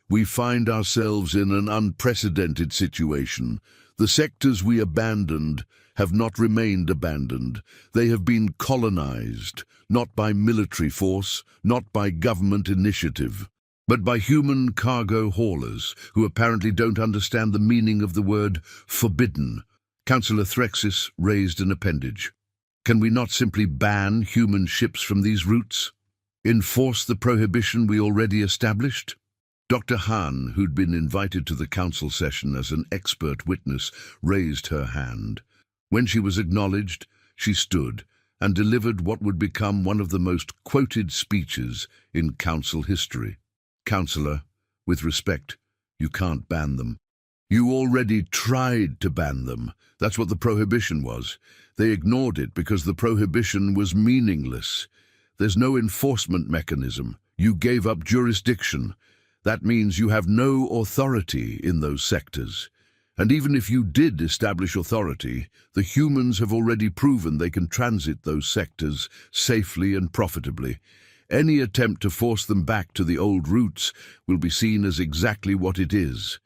"we find ourselves in an unprecedented situation. The sectors we abandoned have not remained abandoned. They have been colonized, not by military force, not by government initiative, but by human cargo haulers who apparently don't understand the meaning of the word forbidden." Councillor Threxis raised an appendage. "Can we not simply ban human ships from these routes? Enforce the prohibition we already established?" Dr. Han, who'd been invited to the council session as an expert witness, raised her hand. When she was acknowledged, she stood and delivered what would become one of the most quoted speeches in council history. "Councillor, with respect, you can't ban them. You already tried to ban them. That's what the prohibition was. They ignored it because the prohibition was meaningless. There's no enforcement mechanism. You gave up jurisdiction. That means you have no authority in those sectors. And even if you did establish authority, the humans have already proven they can transit those sectors safely and profitably. Any attempt to force them back to the old routes will be seen as exactly what it is,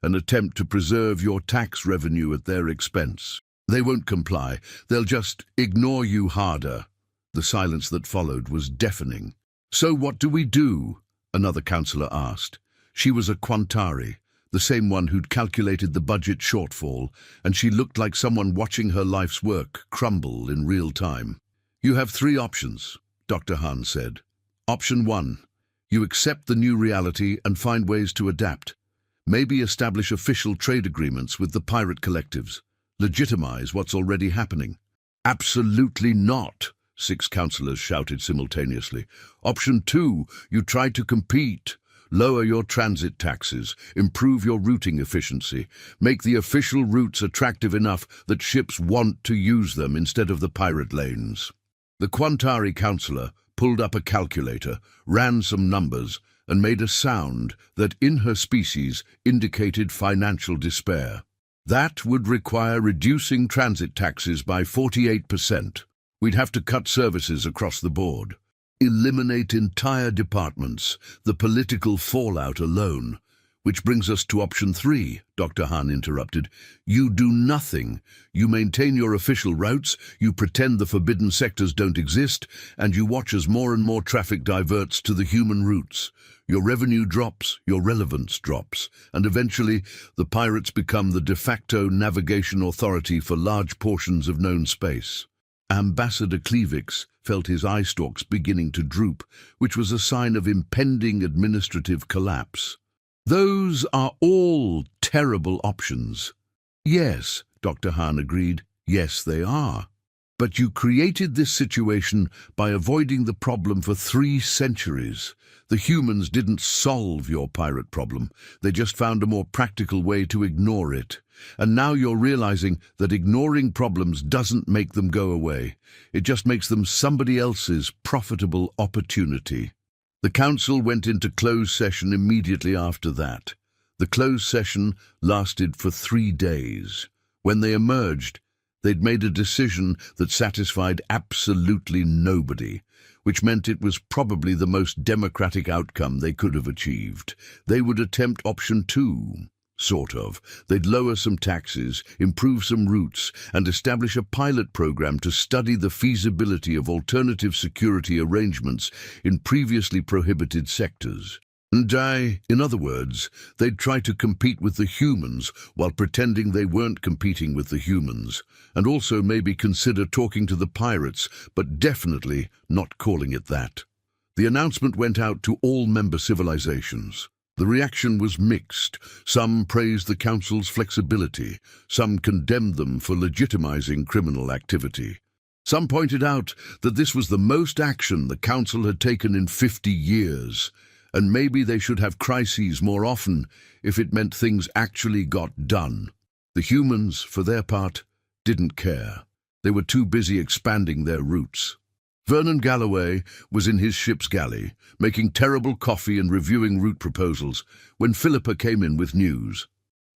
an attempt to preserve your tax revenue at their expense. They won't comply. They'll just ignore you harder. The silence that followed was deafening. So what do we do? Another councillor asked. She was a Quantari, the same one who'd calculated the budget shortfall, and she looked like someone watching her life's work crumble in real time. You have 3 options, Dr. Han said. Option 1. You accept the new reality and find ways to adapt. Maybe establish official trade agreements with the pirate collectives. Legitimize what's already happening. Absolutely not, 6 councillors shouted simultaneously. Option 2. You try to compete. Lower your transit taxes, improve your routing efficiency, make the official routes attractive enough that ships want to use them instead of the pirate lanes. The Quantari councillor pulled up a calculator, ran some numbers, and made a sound that in her species indicated financial despair. That would require reducing transit taxes by 48%. We'd have to cut services across the board. Eliminate entire departments, the political fallout alone. Which brings us to option 3, Dr. Han interrupted. You do nothing. You maintain your official routes, you pretend the forbidden sectors don't exist, and you watch as more and more traffic diverts to the human routes. Your revenue drops, your relevance drops, and eventually the pirates become the de facto navigation authority for large portions of known space. Ambassador Klevix felt his eye stalks beginning to droop, which was a sign of impending administrative collapse. Those are all terrible options. Yes, Dr. Han agreed. Yes, they are. But you created this situation by avoiding the problem for 3 centuries. The humans didn't solve your pirate problem. They just found a more practical way to ignore it. And now you're realizing that ignoring problems doesn't make them go away. It just makes them somebody else's profitable opportunity. The council went into closed session immediately after that. The closed session lasted for 3 days. When they emerged, they'd made a decision that satisfied absolutely nobody, which meant it was probably the most democratic outcome they could have achieved. They would attempt option 2. Sort of. They'd lower some taxes, improve some routes, and establish a pilot program to study the feasibility of alternative security arrangements in previously prohibited sectors. In other words, they'd try to compete with the humans while pretending they weren't competing with the humans, and also maybe consider talking to the pirates, but definitely not calling it that. The announcement went out to all member civilizations. The reaction was mixed. Some praised the Council's flexibility. Some condemned them for legitimizing criminal activity. Some pointed out that this was the most action the Council had taken in 50 years, and maybe they should have crises more often if it meant things actually got done. The humans, for their part, didn't care. They were too busy expanding their routes. Vernon Galloway was in his ship's galley, making terrible coffee and reviewing route proposals, when Philippa came in with news.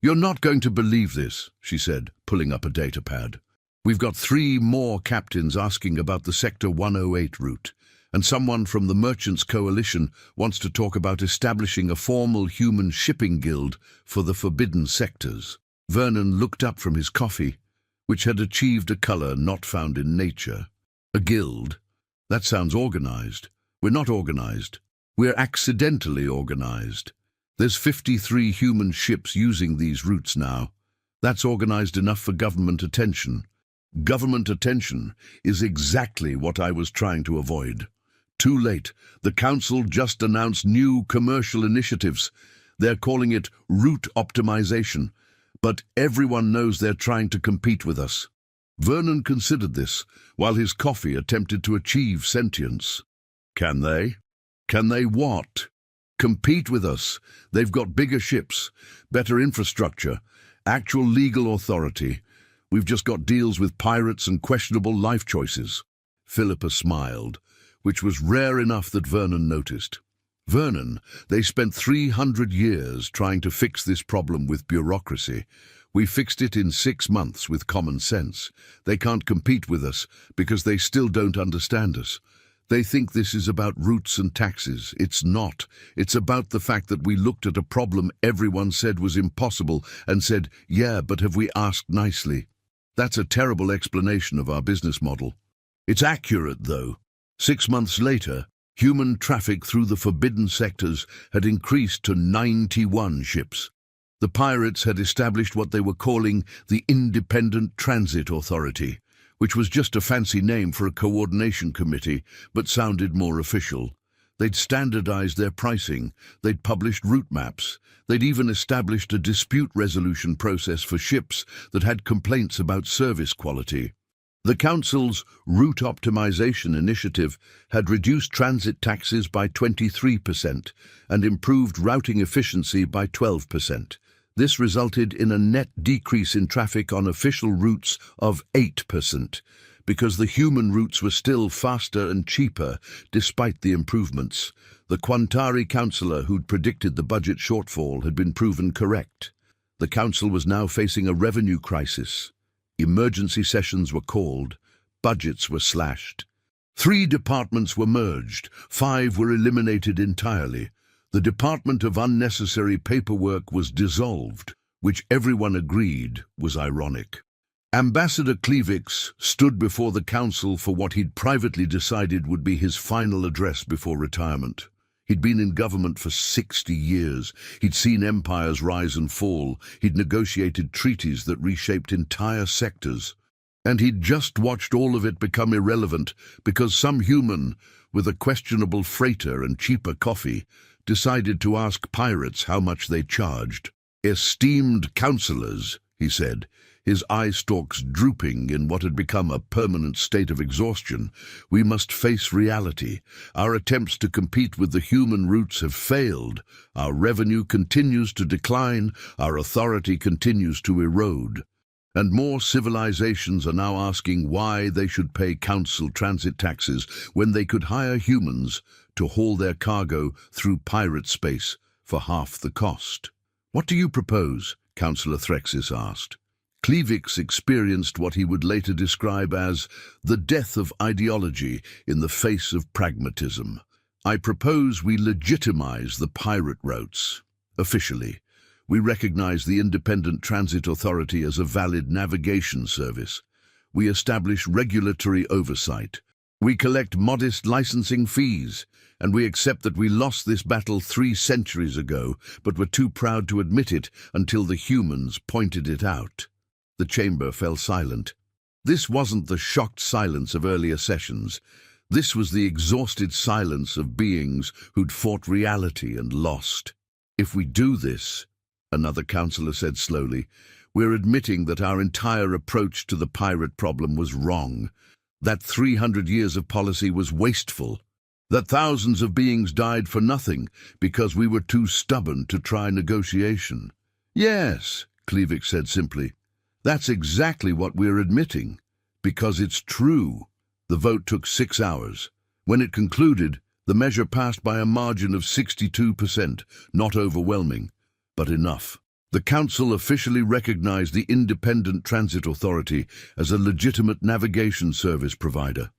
"You're not going to believe this," she said, pulling up a data pad. "We've got 3 more captains asking about the Sector 108 route, and someone from the Merchants Coalition wants to talk about establishing a formal human shipping guild for the forbidden sectors." Vernon looked up from his coffee, which had achieved a color not found in nature. "A guild? That sounds organized. We're not organized. We're accidentally organized. There's 53 human ships using these routes now. That's organized enough for government attention. Government attention is exactly what I was trying to avoid. Too late. The Council just announced new commercial initiatives. They're calling it route optimization, but everyone knows they're trying to compete with us." Vernon considered this, while his coffee attempted to achieve sentience. Can they? Can they what? Compete with us. They've got bigger ships, better infrastructure, Actual legal authority. We've just got deals with pirates and questionable life choices." Philippa smiled, which was rare enough that Vernon noticed. "Vernon, they spent 300 years trying to fix this problem with bureaucracy. We fixed it in 6 months with common sense. They can't compete with us because they still don't understand us. They think this is about routes and taxes. It's not. It's about the fact that we looked at a problem everyone said was impossible and said, 'Yeah, but have we asked nicely?' That's a terrible explanation of our business model. It's accurate, though. 6 months later, human traffic through the forbidden sectors had increased to 91 ships. The pirates had established what they were calling the Independent Transit Authority, which was just a fancy name for a coordination committee, but sounded more official. They'd standardized their pricing, they'd published route maps, they'd even established a dispute resolution process for ships that had complaints about service quality. The Council's Route Optimization Initiative had reduced transit taxes by 23% and improved routing efficiency by 12%. This resulted in a net decrease in traffic on official routes of 8%, because the human routes were still faster and cheaper despite the improvements. The Quantari councillor who'd predicted the budget shortfall had been proven correct. The council was now facing a revenue crisis. Emergency sessions were called, budgets were slashed. 3 departments were merged, 5 were eliminated entirely. The Department of Unnecessary Paperwork was dissolved, which everyone agreed was ironic. Ambassador Klevix stood before the council for what he'd privately decided would be his final address before retirement. He'd been in government for 60 years. He'd seen empires rise and fall. He'd negotiated treaties that reshaped entire sectors. And he'd just watched all of it become irrelevant because some human, with a questionable freighter and cheaper coffee, decided to ask pirates how much they charged. "Esteemed councillors," he said, his eye stalks drooping in what had become a permanent state of exhaustion, "we must face reality. Our attempts to compete with the human routes have failed. Our revenue continues to decline. Our authority continues to erode. And more civilizations are now asking why they should pay council transit taxes when they could hire humans to haul their cargo through pirate space for half the cost." "What do you propose?" Councillor Threxis asked. Klevix experienced what he would later describe as the death of ideology in the face of pragmatism. "I propose we legitimize the pirate routes. Officially, we recognize the Independent Transit Authority as a valid navigation service. We establish regulatory oversight. We collect modest licensing fees, and we accept that we lost this battle 3 centuries ago, but were too proud to admit it until the humans pointed it out." The chamber fell silent. This wasn't the shocked silence of earlier sessions. This was the exhausted silence of beings who'd fought reality and lost. "If we do this," another councillor said slowly, "we're admitting that our entire approach to the pirate problem was wrong. That 300 years of policy was wasteful. That thousands of beings died for nothing because we were too stubborn to try negotiation." "Yes," Klevix said simply. "That's exactly what we're admitting, because it's true." The vote took 6 hours. When it concluded, the measure passed by a margin of 62%, not overwhelming, but enough. The Council officially recognized the Independent Transit Authority as a legitimate navigation service provider.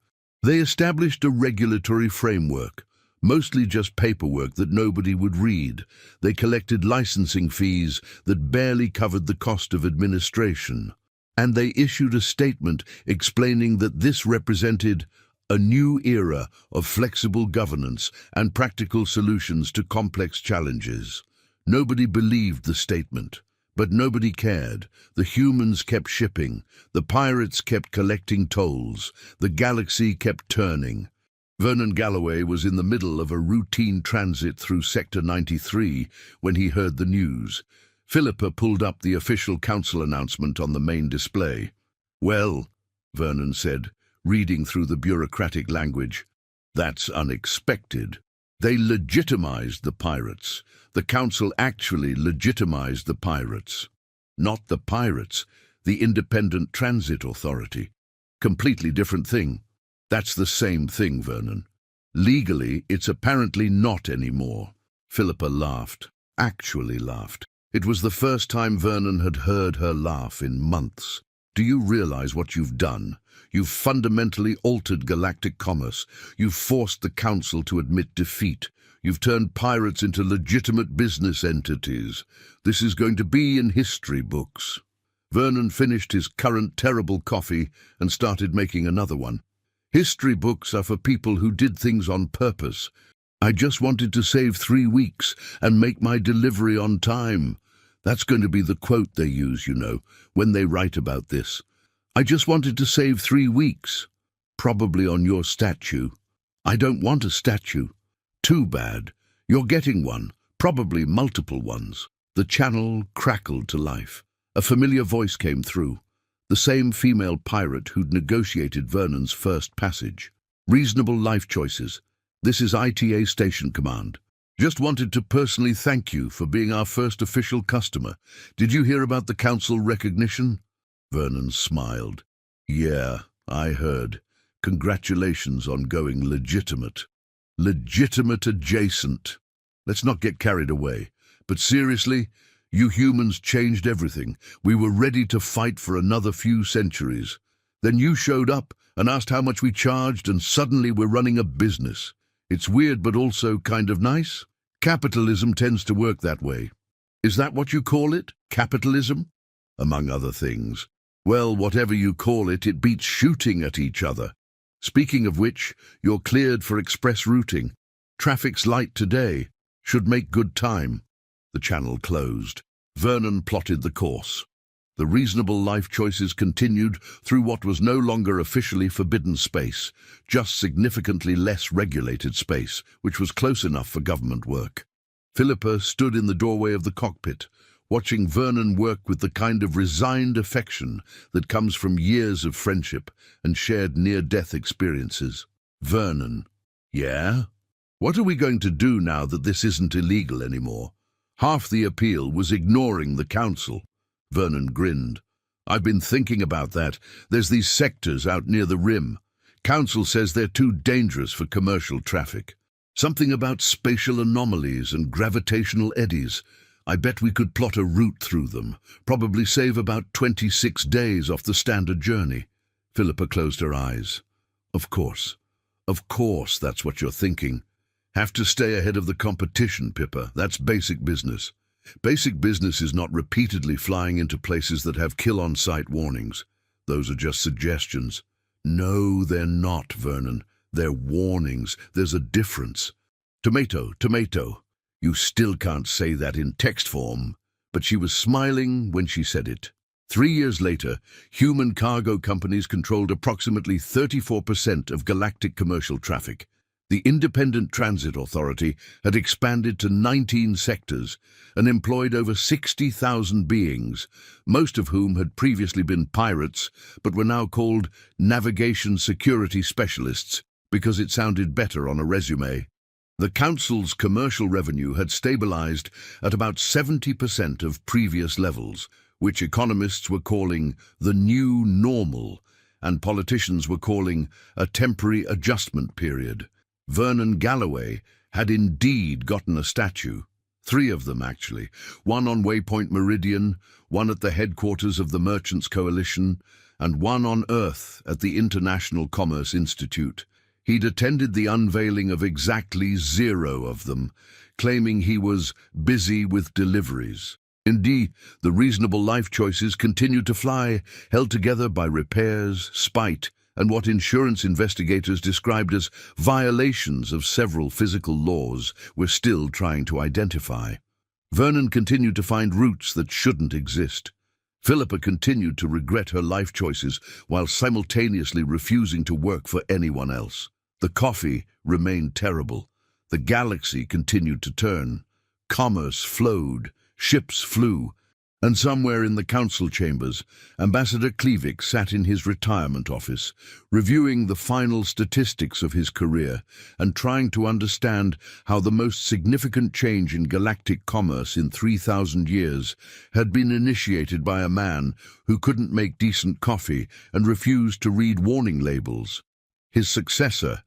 They established a regulatory framework, mostly just paperwork that nobody would read. They collected licensing fees that barely covered the cost of administration. And they issued a statement explaining that this represented a new era of flexible governance and practical solutions to complex challenges. Nobody believed the statement, but nobody cared. The humans kept shipping, the pirates kept collecting tolls, the galaxy kept turning. Vernon Galloway was in the middle of a routine transit through Sector 93 when he heard the news. Philippa pulled up the official council announcement on the main display. "Well," Vernon said, reading through the bureaucratic language, "that's unexpected. They legitimized the pirates. The council actually legitimized the pirates." Not the pirates, the Independent Transit Authority. Completely different thing. That's the same thing, Vernon. Legally, it's apparently not anymore. Philippa laughed. Actually laughed. It was the first time Vernon had heard her laugh in months. Do you realize what you've done? You've fundamentally altered galactic commerce. You've forced the Council to admit defeat. You've turned pirates into legitimate business entities. This is going to be in history books. Vernon finished his current terrible coffee and started making another one. History books are for people who did things on purpose. I just wanted to save 3 weeks and make my delivery on time. That's going to be the quote they use, you know, when they write about this. I just wanted to save 3 weeks. Probably on your statue. I don't want a statue. Too bad. You're getting one, probably multiple ones. The channel crackled to life. A familiar voice came through. The same female pirate who'd negotiated Vernon's first passage. Reasonable life choices. This is ITA Station Command. Just wanted to personally thank you for being our first official customer. Did you hear about the Council recognition? Vernon smiled. Yeah, I heard. Congratulations on going legitimate. Legitimate adjacent. Let's not get carried away. But seriously, you humans changed everything. We were ready to fight for another few centuries. Then you showed up and asked how much we charged, and suddenly we're running a business. It's weird but also kind of nice. Capitalism tends to work that way. Is that what you call it? Capitalism? Among other things. Well, whatever you call it, it beats shooting at each other. Speaking of which, you're cleared for express routing. Traffic's light today. Should make good time. The channel closed. Vernon plotted the course. The reasonable life choices continued through what was no longer officially forbidden space, just significantly less regulated space, which was close enough for government work. Philippa stood in the doorway of the cockpit, watching Vernon work with the kind of resigned affection that comes from years of friendship and shared near-death experiences. Vernon. Yeah? What are we going to do now that this isn't illegal anymore? Half the appeal was ignoring the Council. Vernon grinned. I've been thinking about that. There's these sectors out near the rim. Council says they're too dangerous for commercial traffic. Something about spatial anomalies and gravitational eddies. I bet we could plot a route through them. Probably save about 26 days off the standard journey. Philippa closed her eyes. Of course. Of course that's what you're thinking. Have to stay ahead of the competition, Pippa. That's basic business. Basic business is not repeatedly flying into places that have kill-on-sight warnings. Those are just suggestions. No, they're not, Vernon. They're warnings. There's a difference. Tomato, tomato. You still can't say that in text form. But she was smiling when she said it. 3 years later, human cargo companies controlled approximately 34% of galactic commercial traffic. The Independent Transit Authority had expanded to 19 sectors and employed over 60,000 beings, most of whom had previously been pirates but were now called navigation security specialists because it sounded better on a resume. The Council's commercial revenue had stabilized at about 70% of previous levels, which economists were calling the new normal and politicians were calling a temporary adjustment period. Vernon Galloway had indeed gotten a statue. 3 of them, actually. One on Waypoint Meridian, one at the headquarters of the Merchants Coalition, and one on Earth at the International Commerce Institute. He'd attended the unveiling of exactly 0 of them, claiming he was busy with deliveries. Indeed, the reasonable life choices continued to fly, held together by repairs, spite, and what insurance investigators described as violations of several physical laws we're still trying to identify. Vernon continued to find routes that shouldn't exist. Philippa continued to regret her life choices while simultaneously refusing to work for anyone else. The coffee remained terrible. The galaxy continued to turn. Commerce flowed. Ships flew. And somewhere in the council chambers, Ambassador Klevik sat in his retirement office, reviewing the final statistics of his career and trying to understand how the most significant change in galactic commerce in 3,000 years had been initiated by a man who couldn't make decent coffee and refused to read warning labels. His successor,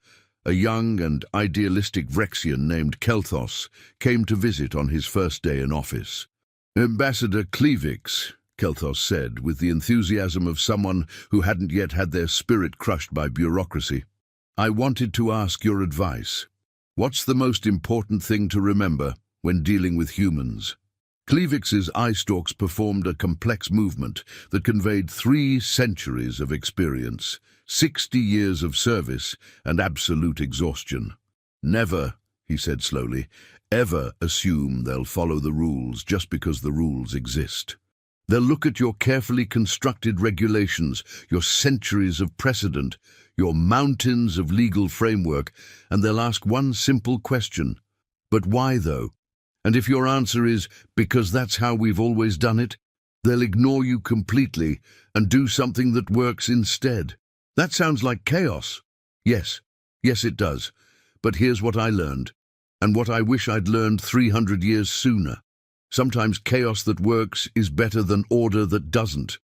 a young and idealistic Vrexian named Kelthos, came to visit on his first day in office. "Ambassador Klevix," Kelthos said, with the enthusiasm of someone who hadn't yet had their spirit crushed by bureaucracy, "I wanted to ask your advice. What's the most important thing to remember when dealing with humans?" Klevix's eye stalks performed a complex movement that conveyed 3 centuries of experience, 60 years of service, and absolute exhaustion. "Never," he said slowly, "ever assume they'll follow the rules just because the rules exist. They'll look at your carefully constructed regulations, your centuries of precedent, your mountains of legal framework, and they'll ask one simple question. But why, though? And if your answer is, because that's how we've always done it, they'll ignore you completely and do something that works instead. That sounds like chaos." Yes, it does. But here's what I learned. And what I wish I'd learned 300 years sooner. Sometimes chaos that works is better than order that doesn't.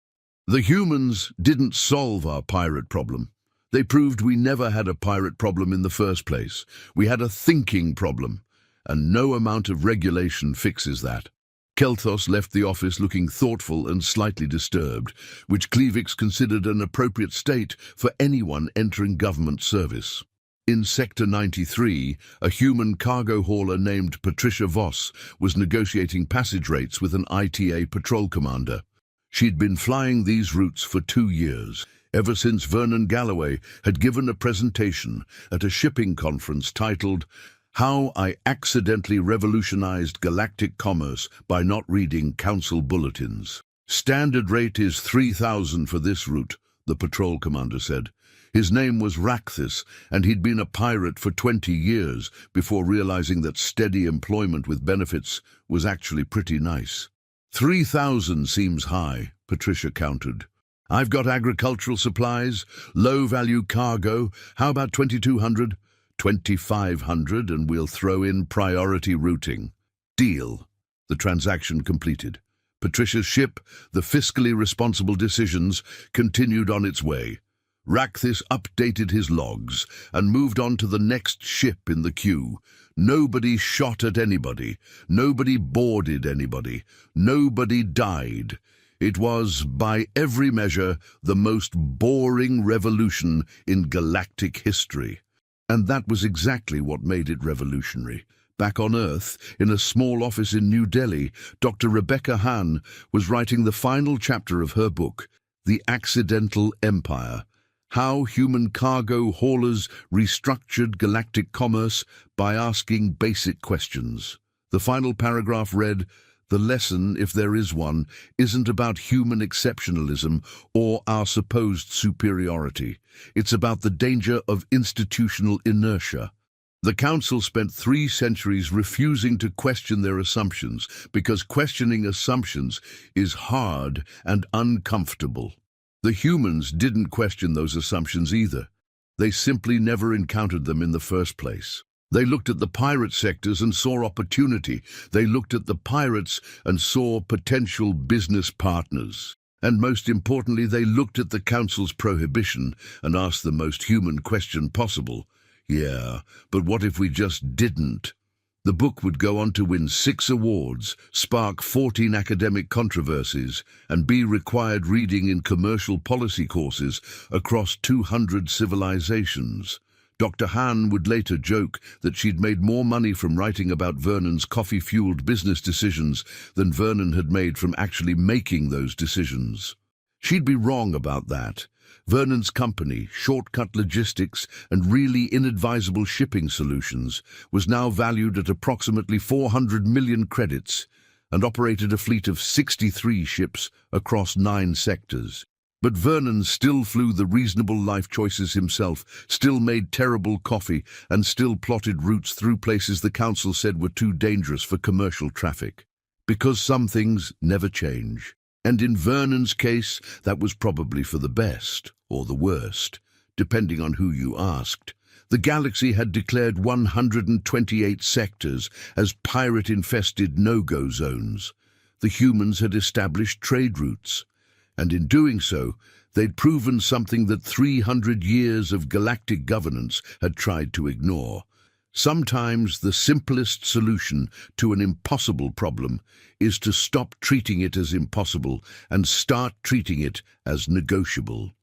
The humans didn't solve our pirate problem. They proved we never had a pirate problem in the first place. We had a thinking problem, and no amount of regulation fixes that. Kelthos left the office looking thoughtful and slightly disturbed, which Klevix considered an appropriate state for anyone entering government service. In Sector 93, a human cargo hauler named Patricia Voss was negotiating passage rates with an ITA patrol commander. She'd been flying these routes for 2 years, ever since Vernon Galloway had given a presentation at a shipping conference titled "How I Accidentally Revolutionized Galactic Commerce by Not Reading Council Bulletins." "Standard rate is 3,000 for this route," the patrol commander said. His name was Rakthis, and he'd been a pirate for 20 years before realizing that steady employment with benefits was actually pretty nice. 3,000 seems high, Patricia countered. "I've got agricultural supplies, low-value cargo. How about 2,200? 2,500, and we'll throw in priority routing." "Deal." The transaction completed. Patricia's ship, the fiscally responsible decisions, continued on its way. Rakthis updated his logs and moved on to the next ship in the queue. Nobody shot at anybody. Nobody boarded anybody. Nobody died. It was, by every measure, the most boring revolution in galactic history. And that was exactly what made it revolutionary. Back on Earth, in a small office in New Delhi, Dr. Rebecca Hahn was writing the final chapter of her book, The Accidental Empire. How human cargo haulers restructured galactic commerce by asking basic questions. The final paragraph read, "The lesson, if there is one, isn't about human exceptionalism or our supposed superiority. It's about the danger of institutional inertia." The Council spent 3 centuries refusing to question their assumptions because questioning assumptions is hard and uncomfortable. The humans didn't question those assumptions either. They simply never encountered them in the first place. They looked at the pirate sectors and saw opportunity. They looked at the pirates and saw potential business partners. And most importantly, they looked at the Council's prohibition and asked the most human question possible. Yeah, but what if we just didn't? The book would go on to win 6 awards, spark 14 academic controversies, and be required reading in commercial policy courses across 200 civilizations. Dr. Hahn would later joke that she'd made more money from writing about Vernon's coffee-fueled business decisions than Vernon had made from actually making those decisions. She'd be wrong about that. Vernon's company, Shortcut Logistics and really inadvisable shipping solutions, was now valued at approximately 400 million credits and operated a fleet of 63 ships across 9 sectors. But Vernon still flew the reasonable life choices himself, still made terrible coffee, and still plotted routes through places the Council said were too dangerous for commercial traffic. because some things never change. And in Vernon's case, that was probably for the best, or the worst, depending on who you asked. The galaxy had declared 128 sectors as pirate-infested no-go zones. The humans had established trade routes, and in doing so, they'd proven something that 300 years of galactic governance had tried to ignore. Sometimes the simplest solution to an impossible problem is to stop treating it as impossible and start treating it as negotiable.